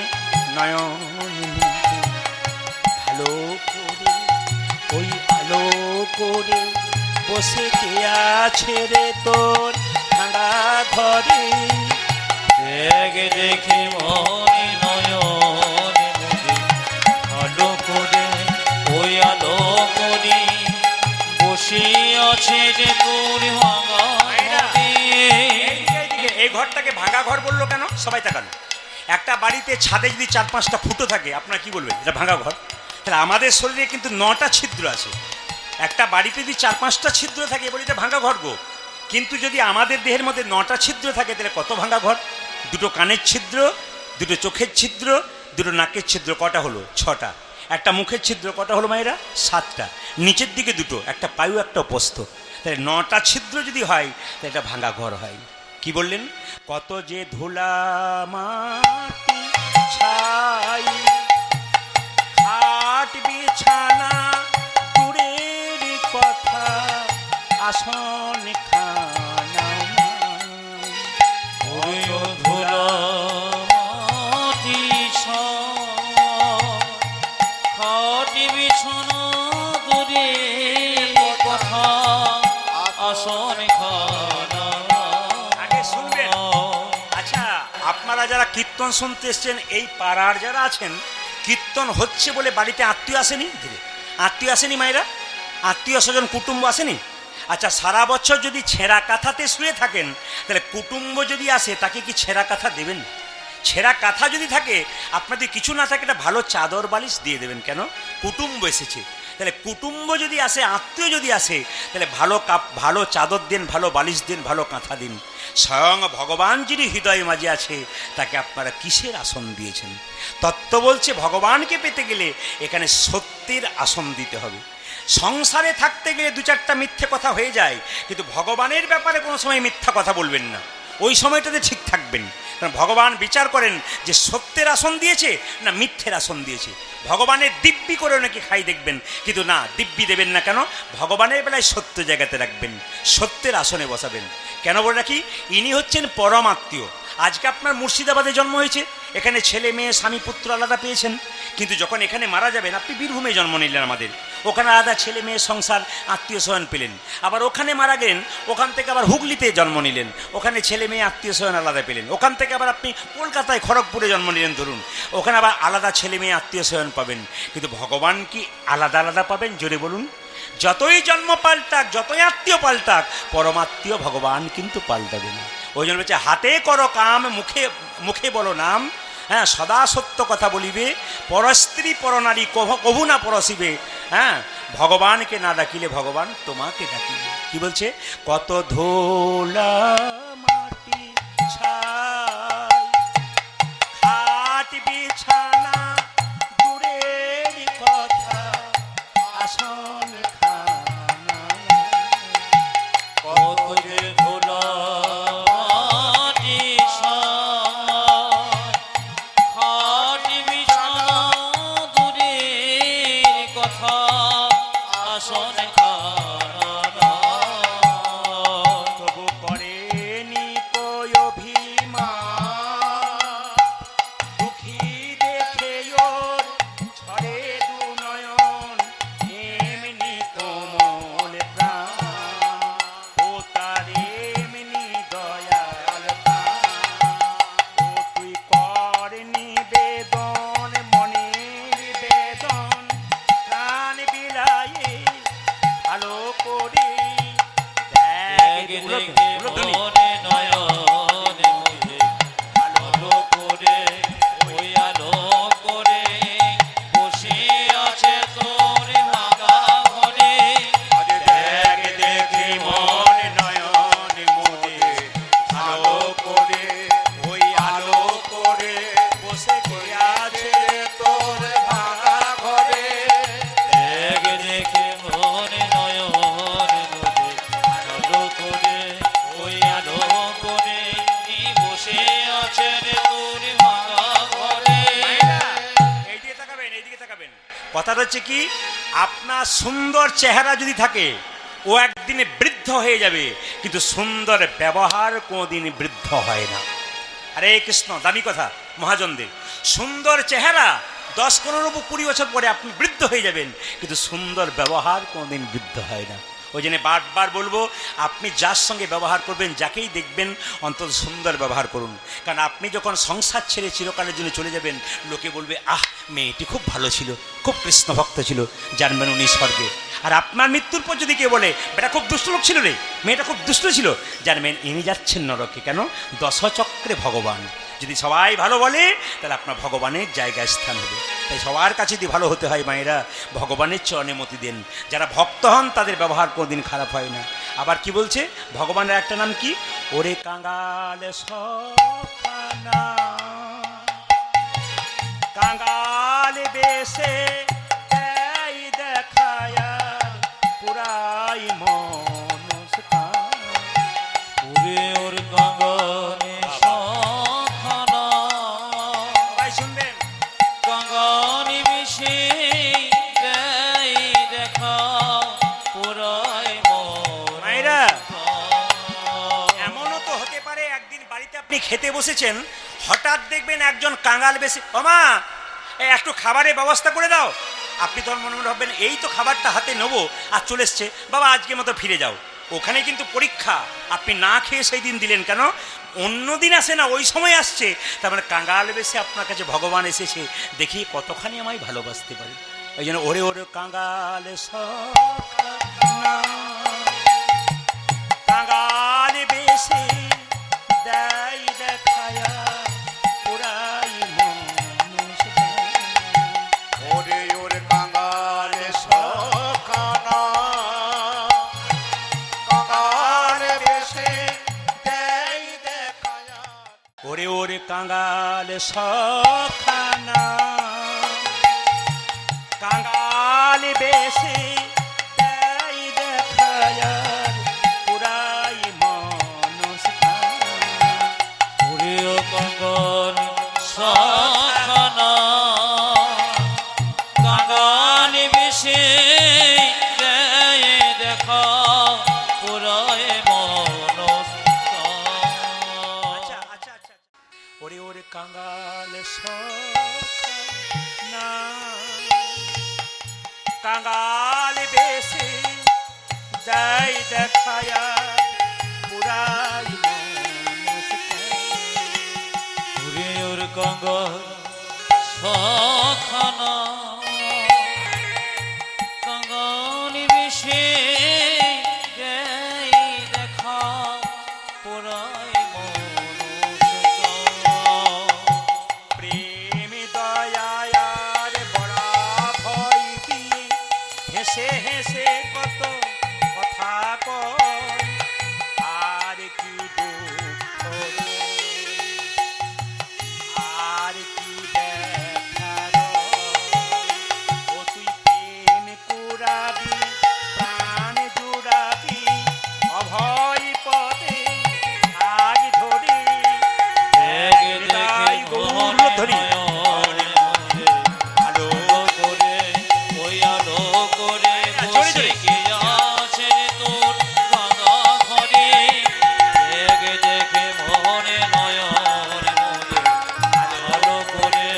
নয়ন ভালো করে ওই আলো করে বসে কে আছে রে তোর ভাঙা ঘরে। এক দেখি মনে নয়ন মোরে, আলো করে ওই আলো করে বসে আছে যে তোর ভাঙা ঘরে। এই ঘরটাকে ভাঙা ঘর বললো কেন? সবাই তাকান। একটা বাড়িতে ছাদে যদি 4-5টা ফুটো থাকে, আপনারা কি বলবেন? এটা ভাঙা ঘর। তাহলে আমাদের শরীরে কিন্তু 9টা ছিদ্র আছে। একটা বাড়িতে যদি 4-5টা ছিদ্র থাকে, বলি এটা ভাঙা ঘর গো। কিন্তু যদি আমাদের দেহের মধ্যে 9টা ছিদ্র থাকে, তাহলে কত ভাঙা ঘর? 2টো কানের ছিদ্র, 2টো চোখের ছিদ্র, 2টো নাকের ছিদ্র, কটা হলো? 6টা। একটা মুখের ছিদ্র কটা হলো মায়েরা? 7টা। নিচের দিকে 2টো, একটা পায়ু একটা উপস্থ। তাহলে 9টা ছিদ্র যদি হয়, তাহলে এটা ভাঙা ঘর হয়। কি বললেন? কত যে ধুলা মাটি ছাই, খাট বিছানা দূরের কথা, আসন খানা ওই ধুলা মাটি খাট বিছানা দূরে কথা, আসন খানা। আগে শুনবেন। আচ্ছা, আপনারা যারা কীর্তন শুনতে এসছেন, এই পাড়ার যারা আছেন, কীর্তন হচ্ছে বলে বাড়িতে আত্মীয় আসেনি? ধীরে আত্মীয় আসেনি মায়েরা? আত্মীয় স্বজন কুটুম্ব আসেনি? আচ্ছা, সারা বছর যদি ছেঁড়া কাঁথাতে শুয়ে থাকেন, তাহলে কুটুম্ব যদি আসে তাকে কি ছেঁড়া কাঁথা দেবেন? ছেঁড়া কাঁথা যদি থাকে, আপনাদের কিছু না থাকে, একটা ভালো চাদর বালিশ দিয়ে দেবেন। কেন? কুটুম্ব এসেছে। তাহলে কুটুম্ব যদি আসে, আত্মীয় যদি আসে, তাহলে ভালো চাদর দিন, ভালো বালিশ দিন, ভালো কাঁথা দিন। স্বয়ং ভগবান যিনি হৃদয়ে মাঝে আছে, তাকে আপনারা কিসের আসন দিয়েছেন? তত্ত্ব বলছে ভগবানকে পেতে গেলে এখানে সত্যের আসন দিতে হবে। সংসারে থাকতে গেলে 2-4টা মিথ্যে কথা হয়ে যায়, কিন্তু ভগবানের ব্যাপারে কোনো সময় মিথ্যা কথা বলবেন না। ওই সময়টাতে ঠিক থাকবেন। কারণ ভগবান বিচার করেন যে সত্যের আসন দিয়েছে না মিথ্যের আসন দিয়েছে। ভগবানের দিব্যি করে নাকি খাই দেখবেন, কিন্তু না, দিব্যি দেবেন না। কেন? ভগবানের বেলায় সত্য জায়গাতে রাখবেন, সত্যের আসনে বসাবেন। কেন বলে রাখি? ইনি হচ্ছেন পরম আত্মীয়। আজকে আপনার মুর্শিদাবাদে জন্ম হয়েছে, এখানে ছেলে মেয়ে স্বামী পুত্র আলাদা পেয়েছেন, কিন্তু যখন এখানে মারা যাবেন, আপনি বীরভূমে জন্ম নিলেন আমাদের, ওখানে আলাদা ছেলে মেয়ে সংসার আত্মীয় স্বজন পেলেন। আবার ওখানে মারা গেলেন, ওখান থেকে আবার হুগলিতে জন্ম নিলেন, ওখানে ছেলে মেয়ে আত্মীয় স্বজন আলাদা পেলেন। ওখান থেকে আবার আপনি কলকাতায় খড়গপুরে জন্ম নিলেন ধরুন, ওখানে আবার আলাদা ছেলে মেয়ে আত্মীয় স্বজন পাবেন। কিন্তু ভগবান কি আলাদা আলাদা পাবেন? জোরে বলুন। যতই জন্ম পাল্টাক, যতই আত্মীয় পাল্টাক, পরমাত্মীয় ভগবান কিন্তু পাল্টাবে না। ওই জন্য বলছে, হাতে করো কাম, মুখে মুখে বলো নাম, হ্যাঁ, সদা সত্য কথা বলিবে, পরস্ত্রী পরনারী কভু না পরশিবে। হ্যাঁ, ভগবানকে না ডাকিলে ভগবান তোমাকে ডাকিবে। কি বলছে? কত ধোলা মাটি ছাই, খাট বিছানা দূরের কথা, আসন খানা কত যে ধুলা মাটি ছাই, খাট বিছানা দূরের কথা, আসন খানা তবু করেনি কই অভিমান, দুঃখী দেখে ওর ঝরে দু নয়ন, এমনি কোমল প্রাণ, ও তার এমনি দয়াল প্রাণ। ও তুই কর নিবেদন, মনের বেদন, প্রাণ বিলায়ে ভালো করে দেখ। দেখে উলট, দেখে উলট ধ্বনি। মনে নয়নে মুখে আলো করে, ওই আলো করে বসে আছে তোর ভাঙা ঘরে। আরে দেখ দেখি মন নয়ন মোরে, আলো করে ওই আলো করে বসে আছে তোর ভাঙা ঘরে। দেখে দেখে মনে নয়নে মুখে আলো করে, ওই আলো করে বসে আছে তোর ভাঙা ঘরে। এইদিকে তাকাবেন, এইদিকে তাকাবেন। কথাটা হচ্ছে কি, আপনার সুন্দর চেহারা যদি থাকে, ও একদিনে বৃদ্ধ হয়ে যাবে, কিন্তু সুন্দর ব্যবহার কোনোদিন বৃদ্ধ হয় না। আরে কৃষ্ণ, দামি কথা মহাজনদের। সুন্দর চেহারা 10, 15, 20 বছর পরে আপনি বৃদ্ধ হয়ে যাবেন, কিন্তু সুন্দর ব্যবহার কোনোদিন বৃদ্ধ হয় না। ওই জন্য বারবার বলবো, আপনি যার সঙ্গে ব্যবহার করবেন, যাকেই দেখবেন, অন্তত সুন্দর ব্যবহার করুন। কারণ আপনি যখন সংসার ছেড়ে চিরকালের জন্য চলে যাবেন, লোকে বলবে, আহ, মেয়েটি খুব ভালো ছিল, খুব কৃষ্ণ ভক্ত ছিল, জানবেন উনি স্বর্গে। আর আপনার মৃত্যুর পর যদি কেউ বলে, বেটা খুব দুষ্ট লোক ছিল রে, মেয়েটা খুব দুষ্ট ছিল, জানবেন ইনি যাচ্ছেন নরকে। কেন? দশচক্রে ভগবান। যদি সবাই ভালো বলে, তাহলে আপনার ভগবানের জায়গায় স্থান হবে। তাই সবার কাছে যদি ভালো হতে হয় মায়েরা, ভগবানের চরণে মতি দেন। যারা ভক্ত হন তাদের ব্যবহার কোনোদিন খারাপ হয় না। আবার কি বলছে ভগবানের একটা নাম কি? ওরে কাঙ্গাল সখানা, কাঙ্গাল বেশে দেয় দেখায়া পুরাই মনস্কান। ওরে ওর কাঙ্গালে সখানা, সবাই শুনবেন। কাঙ্গালি মিশে দেয় দেখা, পুরাই মায়েরা, মন। এমনও তো হতে পারে একদিন বাড়িতে আপনি খেতে বসেছেন, হঠাৎ দেখবেন একজন কাঙ্গাল বেশি, মামা একটু খাবারের ব্যবস্থা করে দাও। আপনি তখন মনে মনে ভাববেন, এই তো খাবারটা হাতে নেবো আর চলে এসছে, বাবা আজকের মতো ফিরে যাও। ওখানে কিন্তু পরীক্ষা, আপনি না খেয়ে সেই দিন দিলেন কেন? অন্য দিন আসে না, ওই সময় আসছে। তার মানে কাঙ্গাল বেশে আপনার কাছে ভগবান এসেছে, দেখি কতখানি আমায় ভালোবাসতে পারে। ওই জন্য ওরে ওরে কাঙ্গাল সখানা, কাঙ্গাল বেশে দেয় দেখায়া পুরাই মনস্কান। ওরে ওরে কাঙ্গাল সখানা, কাঙ্গাল বেশে দেয় দেখায়া। ওরে ওরে কাঙ্গাল সখানা, কাঙ্গাল বেশে দেয় দেখায়া পুরাই মনস্কান। ওরে ও কাঙ্গাল সখানা, কাঙ্গালি মিশে দেয় দেখা, পুরাই মনস্কান। আচ্ছা আচ্ছা আচ্ছা, ওরে ওরে কাঙ্গাল সখানা, কাঙাল বেশে যাই দেখায়া পুরাই ঘুরে ওর কঙ্গল সখানা কঙ্গল বেশে দেয় দেখা পোড়াই প্রেম দয়ার বড়া ভয় দিয়ে হেসে হেসে কত কথা কয় আর কি দুঃখ আর কি ব্যথার ও তুই প্রেম কুড়াবি প্রাণ জুড়াবি অভয় পদে আগ ধরে হৃদয় গৌর ধরি আলো করে ওই আলো করে বসে কে আছে তোর ভাঙা ঘরে দেখে দেখে মনে নয়ন মনে আলো করে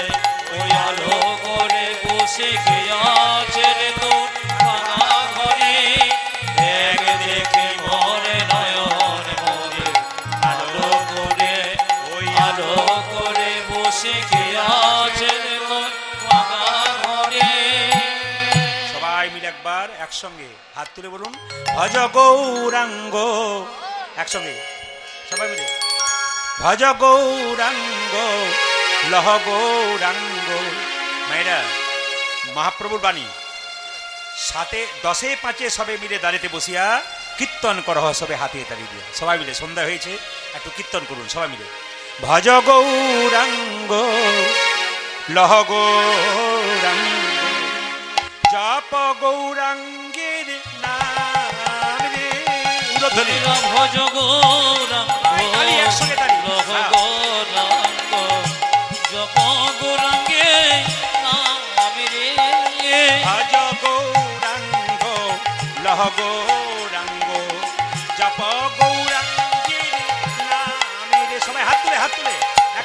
ওই আলো করে বসে কে আছে তোর ভাঙা ঘরে দেখে দেখে মনে নয়ন মনে আলো করে ওই আলো করে বসে কে আছে তোর ভাঙা ঘরে সবাই মিলে একবার একসঙ্গে হাত তুলে বলুন ভজ গৌরাঙ্গ একসঙ্গে সবাই মিলে ভজ গৌরাঙ্গ লহ গৌরাঙ্গ মায়েরা মহাপ্রভুর বাণী সাথে 10-5 সবে মিলে দাঁড়িতে বসিয়া কীর্তন করহ সবে হাতে তালি দিয়া সবাই মিলে সন্ধ্যা হয়েছে একটু কীর্তন করুন সবাই মিলে ভজ গৌরাঙ্গ লহ গৌরাঙ্গ জপ গৌরাঙ্গের নাম রে উরধ্বনি ভজ গৌরাঙ্গ তালি একসঙ্গে তালি লহ গৌরাঙ্গ জপ গৌরাঙ্গে নাম রে ভজ গৌরাঙ্গ লহ গৌরাঙ্গ জপ গৌরাঙ্গের নাম রে সবাই হাত তুলে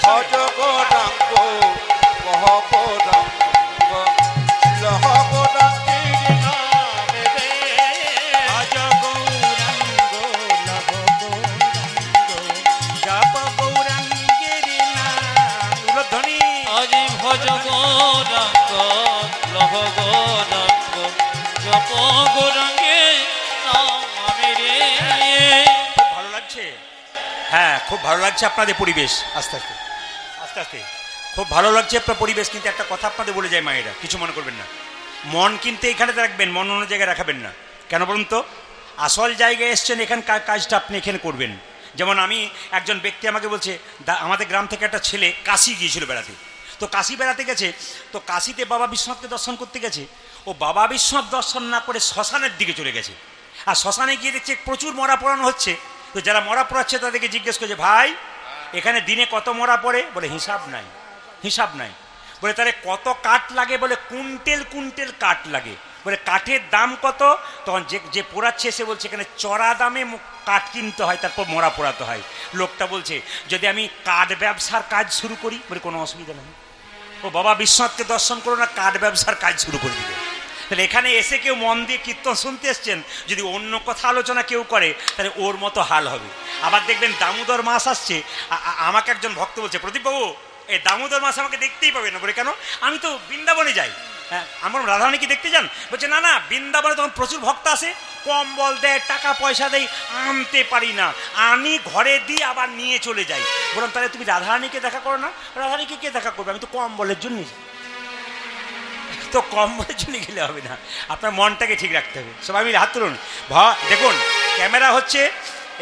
ভজ গৌরাঙ্গ কহ গৌরাঙ্গ লহ গৌরাঙ্গের নামে রে ভজ গৌরাঙ্গ লহ গৌরাঙ্গ জপ গৌরাঙ্গের নাম উরধ্বনি আজ ভজ গৌরাঙ্গ লহ গৌরাঙ্গ জপ গৌরাঙ্গে নাম রে খুব ভালো লাগছে হ্যাঁ খুব ভালো লাগছে আপনাদের পরিবেশ আস্তে আস্তে আস্তে আস্তে খুব ভালো লাগছে আপনার পরিবেশ কিন্তু একটা কথা আপনাদের বলে যায় মায়েরা কিছু মনে করবেন না মন কিন্তু এখানে রাখবেন মন অন্য জায়গায় রাখাবেন না কেন বলুন তো আসল জায়গায় এসছেন এখানকার কাজটা আপনি এখানে করবেন যেমন আমি একজন ব্যক্তি আমাকে বলছে আমাদের গ্রাম থেকে একটা ছেলে কাশি গিয়েছিল বেড়াতে তো কাশি বেড়াতে গেছে তো কাশিতে বাবা বিশ্বনাথকে দর্শন করতে গেছে ও বাবা বিশ্বনাথ দর্শন না করে শ্মশানের দিকে চলে গেছে আর শ্মশানে গিয়ে দেখছে প্রচুর মরা পোড়ানো হচ্ছে তো যারা মরা পোড়াচ্ছে তাদেরকে জিজ্ঞেস করছে ভাই এখানে দিনে কত মরা পড়ে বলে হিসাব নাই বলে তাহলে কত কাঠ লাগে বলে কুইন্টেল কুইন্টেল কাঠ লাগে বলে কাঠের দাম কত তখন যে পোড়াচ্ছে সে বলছে এখানে চড়া দামে কাঠ কিনতে হয় তারপর মরা পোড়াতে হয় লোকটা বলছে যদি আমি কাঠ ব্যবসার কাজ শুরু করি বলে কোনো অসুবিধা নেই ও বাবা বিশ্বনাথকে দর্শন করো না কাঠ ব্যবসার কাজ শুরু করে দিবে তাহলে এখানে এসে কেউ মন দিয়ে কীর্তন শুনতে এসছেন যদি অন্য কথা আলোচনা কেউ করে তাহলে ওর মতো হাল হবে আবার দেখবেন দামোদর মাস আসছে আমাকে একজন ভক্ত বলছে প্রদীপবাবু এই দামোদর মাস আমাকে দেখতেই পাবে না বলে কেন আমি তো বৃন্দাবনে যাই হ্যাঁ আমার রাধারানী কি দেখতে যান বলছে না না বৃন্দাবনে তখন প্রচুর ভক্ত আসে কম্বল দেয় টাকা পয়সা দেয় আনতে পারি না আনি ঘরে দিয়ে আবার নিয়ে চলে যাই বললাম তাহলে তুমি রাধারানীকে দেখা করো না রাধারানীকে কে দেখা করবে আমি তো কম্বলের জন্য তো কম্বলের জন্য গেলে হবে না আপনার মনটাকে ঠিক রাখতে হবে সবাই মিলে হাত তুলুন দেখুন ক্যামেরা হচ্ছে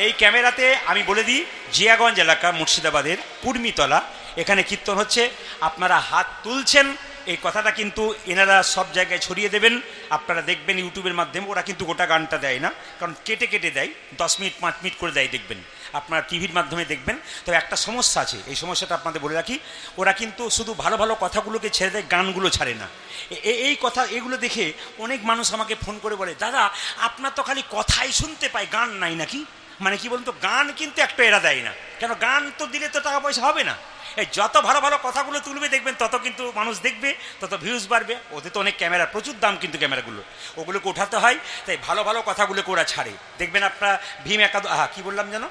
এই ক্যামেরাতে আমি বলে দিই জিয়াগঞ্জ এলাকা মুর্শিদাবাদের কুর্মিতলা এখানে কীর্তন হচ্ছে আপনারা হাত তুলছেন এই কথাটা কিন্তু এনারা সব জায়গায় ছড়িয়ে দেবেন আপনারা দেখবেন ইউটিউবের মাধ্যমে ওরা কিন্তু গোটা গানটা দেয় না কারণ কেটে কেটে দেয় 10 মিনিট 5 মিনিট করে দেয় দেখবেন আপনারা টিভির মাধ্যমে দেখবেন তবে একটা সমস্যা আছে এই সমস্যাটা আপনাদের বলে রাখি ওরা কিন্তু শুধু ভালো ভালো কথাগুলোকে ছেড়ে দেয় গানগুলো ছাড়ে না এই কথা এগুলো দেখে অনেক মানুষ আমাকে ফোন করে বলে দাদা আপনার তো খালি কথাই শুনতে পাই গান নাই নাকি মানে কি বলুন তো গান কিন্তু একটা এরা দেয় না কেন গান তো দিলে তো টাকা পয়সা হবে না এই যত ভালো ভালো কথাগুলো তুলবে দেখবেন তত কিন্তু মানুষ দেখবে, তত ভিউজ বাড়বে। ওদের তো অনেক ক্যামেরা, প্রচুর দাম কিন্তু ক্যামেরাগুলো, ওগুলোকে উঠাতে হয়। তাই ভালো ভালো কথাগুলোকে ওরা ছাড়ে। দেখবেন আপনারা ভীম একাদশী, কী বললাম যেন,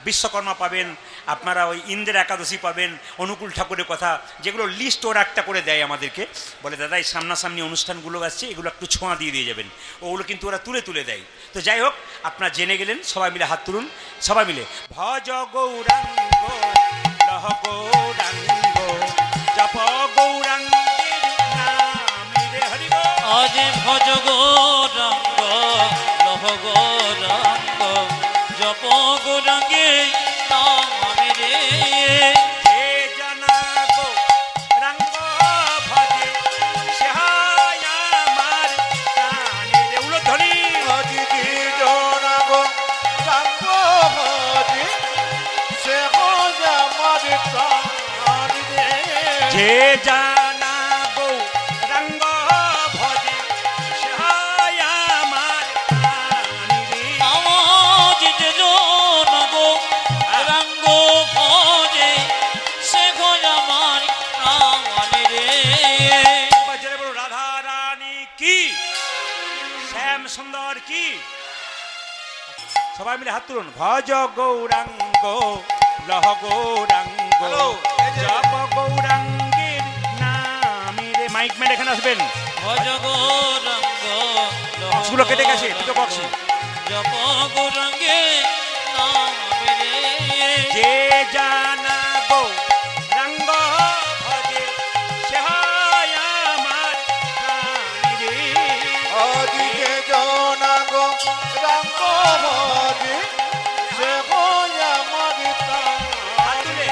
বিশ্বকর্মা পাবেন, আপনারা ওই ইন্দ্রের একাদশী পাবেন, অনুকূল ঠাকুরের কথা, যেগুলো লিস্ট ওরা একটা করে দেয় আমাদেরকে, বলে দাদা এই সামনাসামনি অনুষ্ঠানগুলো আসছে, এগুলো একটু ছোঁয়া দিয়ে যাবেন। ওগুলো কিন্তু ওরা তুলে তুলে দেয়। তো যাই হোক, আপনারা জেনে গেলেন, সবাই মিলে হাত তুলুন, সবাই মিলে ভজ গৌরাঙ্গ লহ গৌরাঙ্গ জপ গৌরাঙ্গের নামে রে হরি বল। আজ ভজ গৌরাঙ্গ লহ গৌরাঙ্গ জপ গৌরাঙ্গে নামে রে। যে জানা গৌরাঙ্গ ভজে সে হয় আমার প্রাণের রে। উলধ্বনি আজি কি জনাব রাঙ্গ ভজি সে হয় আমার প্রাণ রে। যে জানা গৌরাঙ্গ ভজে সে হয় আমার প্রাণের রে। আজ যে জন গৌরাঙ্গ ভজে সে হয় আমার প্রাণ রে। বাজারে বলো রাধা রানী কি, শ্যাম সুন্দর কি। সবাই মিলে হাত তুলুন। ভজ গৌরাঙ্গ লহ গৌরাঙ্গ হ্যালো, এই যে- জপ গৌরাঙ্গের নামে রে। মাইক ম্যান এখানে আসবেন। ভজ গৌরাঙ্গ লহ বক্সগুলো কেটে গেছে, দুটো বক্স। জপ গৌরাঙ্গে নামে রে। যে জানা গৌরাঙ্গ ভজে সে হয় আমার প্রাণ রে। আজি কে জনাব রাঙ্গ ভজি সে হয় আমার হাত প্রাণ তুলে। রে।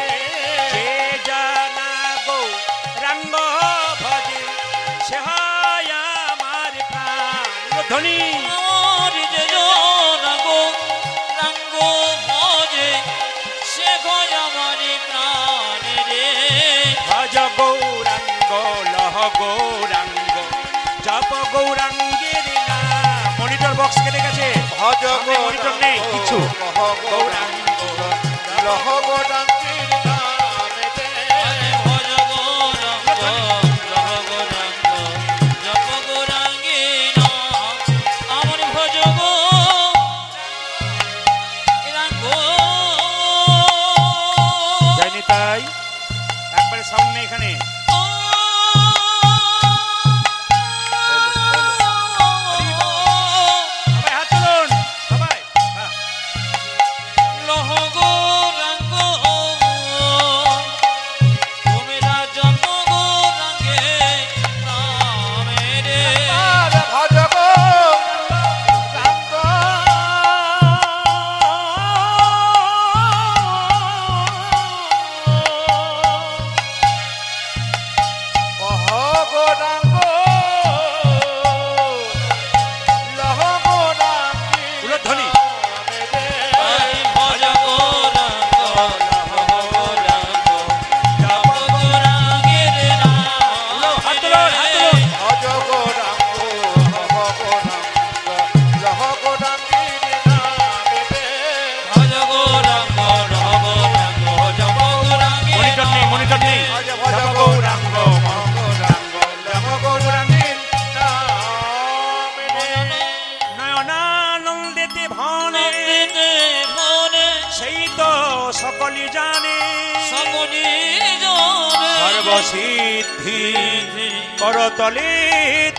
যে জানা গৌরাঙ্গ ভজে সে হয় আমার প্রাণ। ধ্বনি আমার যে জন গৌরাঙ্গ ভজে সে হয় আমার প্রাণ রে। ভজ গৌরাঙ্গ লহ গৌরাঙ্গ জপ গৌরাঙ্গের নাম। মনিটর বক্স কেটে গেছে, ভজ সামনে মনিটর নেই কিছু। গৌরাঙ্গ লহ গৌরাঙ্গের নামে রে। ভজ গৌরাঙ্গ লহ গৌরাঙ্গ জপ গৌরাঙ্গে নাম। আমার ভজ গৌরাঙ্গ। যায়নি তাই একবারে সাউন্ড নেই এখানে। সবাই হাত তুলুন, সবাই। হ্যাঁ। লহ গৌরাঙ্গ তোমরা জপ গৌরাঙ্গে নামে রে। আর ভজ গৌরাঙ্গ কহ গৌরাঙ্গ লহ গৌরাঙ্গের উলধ্বনি। নামে রে। আই ভজ গৌরাঙ্গ লহ গৌরাঙ্গ জপ গৌরাঙ্গের নামে হাত তুলুন, হাত রে। তুলুন। ভজ গৌরাঙ্গ লহ গৌরাঙ্গের নামে রে। ভজ গৌরাঙ্গ লহ গৌরাঙ্গ জপ গৌরাঙ্গের মনিটর নেই, মনিটর নেই। ভজ ভজ গৌরাঙ্গ গৌরাঙ্গ লহ গৌরাঙ্গের নামে রে। নয়নানন্দেতে ভনে নন্দিতে ভনে সেই তো সকলই জানে। সকলি জনে সর্বসিদ্ধি করতলে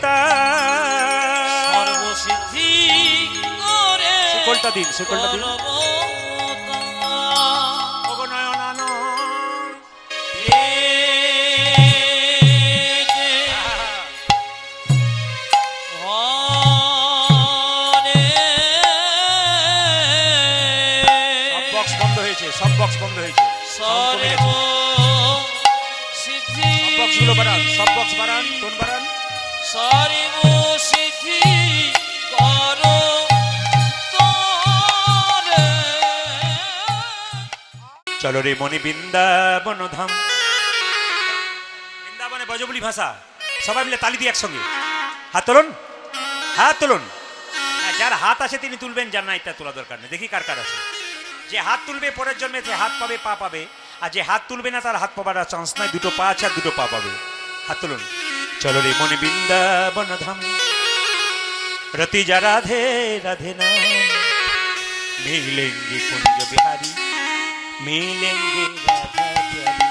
তার। সর্বসিদ্ধি করে শিকলটা দিন, শিকলটা দিন। সর্বতমা। ওগো নয়নানন্দ এতে ভনে সব বক্স বন্ধ হয়েছে, সব বক্স বন্ধ হয়েছে। sound কমে গেছে। সর্বসিদ্ধি সব বক্সগুলো বাড়ান, সব বক্স বাড়ান, টোন বাড়ান। সর্বসিদ্ধি করো তোরে। চলো রে মনি বৃন্দাবন ধাম। বৃন্দাবনে ব্রজবুলি ভাষা। সবাই মিলে তালি দিয়ে একসঙ্গে হাত তুলুন, হাত তুলুন। হ্যাঁ, যার হাত আছে তিনি তুলবেন, যার না এটা তোলা দরকার নেই। দেখি কার কার আছে। যে হাত তুলবে পরের জন্মে সে হাত পাবে, পা পাবে। আর যে হাত তুলবে না তার হাত পাবার আর চান্স নাই, দুটো পা আছে আর দুটো পা পাবে। হাত তুলুন। চলো রে মনে বৃন্দাবন ধাম, রতি যা রাধে রাধে নাম, মিলেঙ্গে কুঞ্জ বিহারি, মিলেঙ্গে রাধা প্যারি।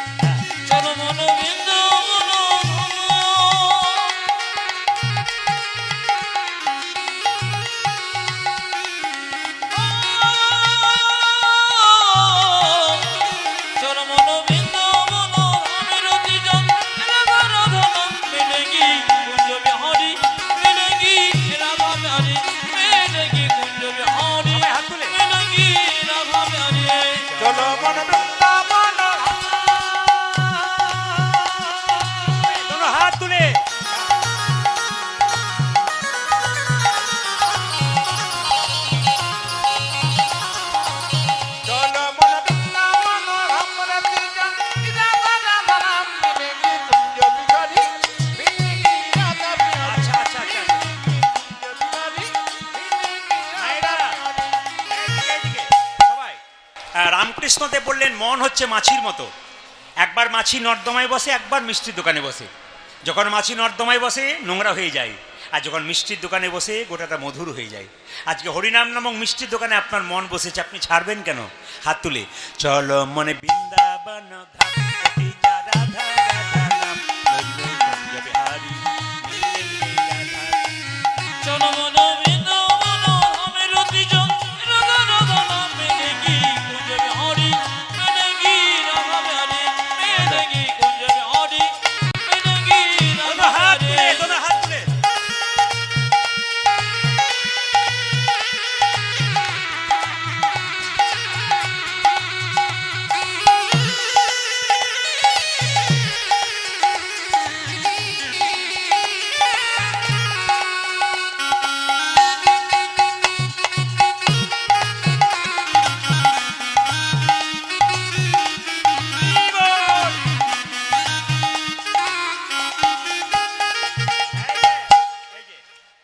চলো মন বৃন্দাবন চলো মন বৃন্দাবন ধামের অতিজন রাধা রাধা নাম মিলেঙ্গি কুঞ্জ বিহারি মিলেঙ্গি রাধা প্যারি মিলেঙ্গি কুঞ্জ বিহারি হাত তুলে। মিলেঙ্গি রাধা প্যারি চলো মন বৃন্দাবন दोनों हाथ तुले। চলো মন বৃন্দাবন আমরা তিনজন রাধা রাধা নাম মিলেঙ্গি কুঞ্জ বিহারি মিলেঙ্গি রাধা প্যারি अच्छा अच्छा अच्छा কুঞ্জ বিহারি মিলেঙ্গি মায়েরা, রাধা প্যারি। এইদিকে, সবাই। রামকৃষ্ণদেব বললেন মন হচ্ছে মাছির মতো, একবার মাছি নর্দমায় বসে, একবার মিষ্টির দোকানে বসে। যখন মাছি নর্দমায় বসে নোংরা হয়ে যায়, আর যখন মিষ্টির দোকানে বসে গোটাটা মধুর হয়ে যায়। আজকে হরিনাম নামক মিষ্টির দোকানে আপনার মন বসেছে, আপনি ছাড়বেন কেন? হাত তুলে। চলো মনে বৃন্দাবন ধাম, রতি যা রাধা রাধা নাম, মিলেঙ্গে কুঞ্জ বিহারি, মিলেঙ্গে রাধা। চলো মন বৃন্দাবন ধামের অতিজন রাধা রাধা নাম মিলেঙ্গি কুঞ্জ বিহারি মিলেঙ্গি রাধা প্যারি মিলেঙ্গি কুঞ্জ বিহারি মিলেঙ্গি दोनों রাধা हाथ तुले, প্যারি दोनों हाथ तुले।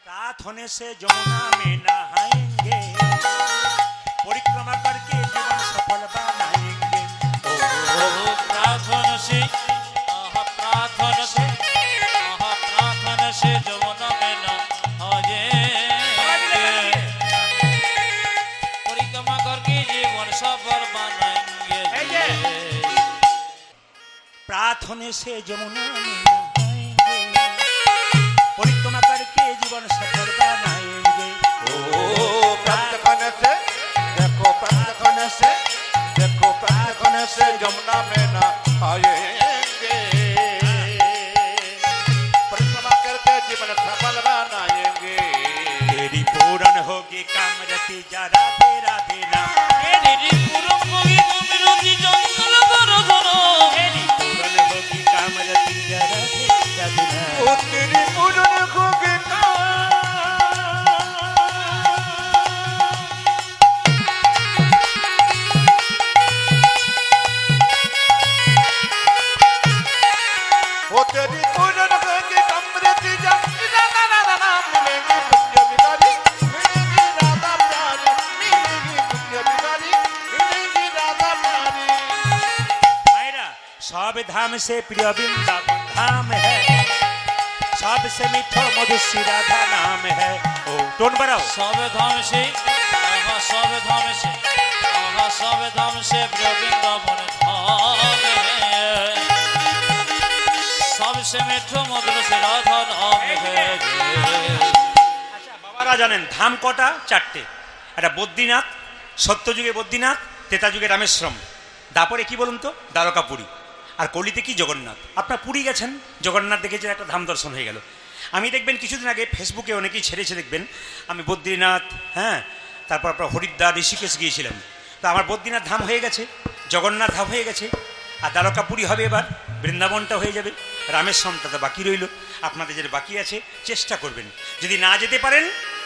रात होने से जमुना में नहाएंगे, परिक्रमा करके जीवन सफल बनाएंगे। प्रार्थन से जमुना में न आए परिक्रमा करके जीवन सफल बनाएंगे प्रार्थना से जमुना में नहाएंगे, परिक्रमा करके जीवन सफल बनाएंगे। ओ प्रार्थना से देखो, प्रार्थना से देखो, प्रार्थना से जमुना में ना आएंगे, परिक्रमा करके जीवन सफल बनाएंगे। तेरी पूर्ण होगी कामरति जा राधे राधे नाम, तेरी पूरम होगी कामरति जंगल दरदनो तेरी पूर्ण होगी कामरति जा राधे राधे नाम। ओ तेरी पूर्ण होगी ओ तेरी पूर्ण होगी कामरति जंगल नाम मिलेंगे कुंज बिहारी मिलेंगी राधा प्यारी मिलेंगी कुंज बिहारी मिलेंगी राधा प्यारी। मायरा, सब धाम से प्रिय वृंदावन धाम है, सबसे मीठो मधुसी राधा नाम है। ओ टोन बढ़ाओ। सब धाम से वृंदावन धाम है सबसे मीठो मधुर से राधा नाम है আচ্ছা বাবারা জানেন ধাম কটা? চারটে। একটা বদ্রীনাথ, সত্যযুগে বদ্রীনাথ, ত্রেতাযুগে রামেশ্বরম, দাপরে কি বলুন তো দ্বারকাপুরী, আর কলিতে কি জগন্নাথ। আপনার পুরী গেছেন, জগন্নাথ দেখেছেন, একটা ধাম দর্শন হয়ে গেল। আমি দেখবেন কিছুদিন আগে ফেসবুকে অনেকেই ছেড়েছে, দেখবেন আমি বদ্রীনাথ, হ্যাঁ, তারপর আপনার হরিদ্বার, ঋষিকেশ গিয়েছিলাম। তো আমার বদ্রীনাথ ধাম হয়ে গেছে, জগন্নাথ ধাম হয়ে গেছে, আর দ্বারকাপুরী হবে, এবার বৃন্দাবনটা হয়ে যাবে, রামেশ্বরমটা তো বাকি রইল। আপনাদের যেটা বাকি আছে চেষ্টা করবেন, যদি না যেতে পারেন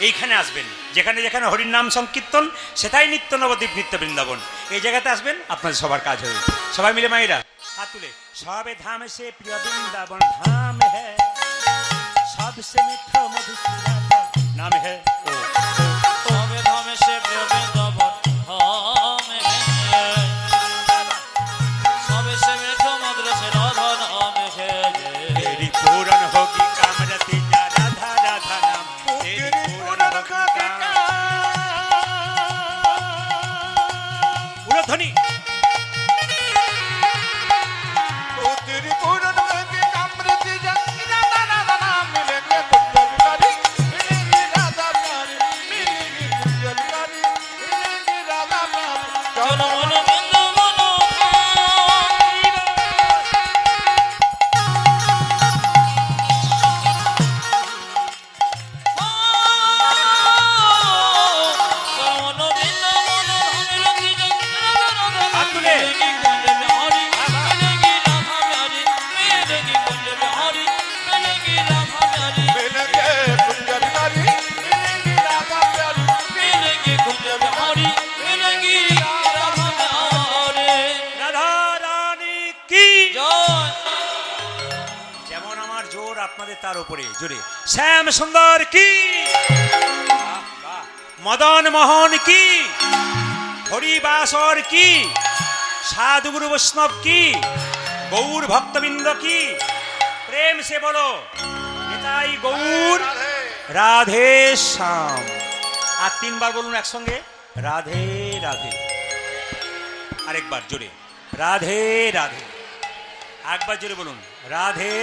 এইখানে আসবেন, যেখানে যেখানে হরির নাম সংকীর্তন সেটাই নিত্য নবদ্বীপ নিত্য বৃন্দাবন, এই জায়গাতে আসবেন, আপনাদের সবার কাজ হবে। সবাই মিলে মায়েরা হাত তুলে। সবে ধাম সে প্রিয় বৃন্দাবন ধাম হ্যাঁ, सबसे मीठा मधुर नाम है। सब धाम से प्रिय वृंदावन धाम है জোর আপনাদের তার উপরে জোরে শ্যাম সুন্দর কি, বাহ, বাহ। মদন মোহন কি, হরিবাসর কি, সাধুগুরু বৈষ্ণব কি, গৌর ভক্তবৃন্দ কি, প্রেম সে বলো নিতাই গৌর রাধে শ্যাম। আর তিনবার বলুন একসঙ্গে রাধে রাধে। আরেকবার জোরে রাধে রাধে। একবার জোরে বলুন রাধে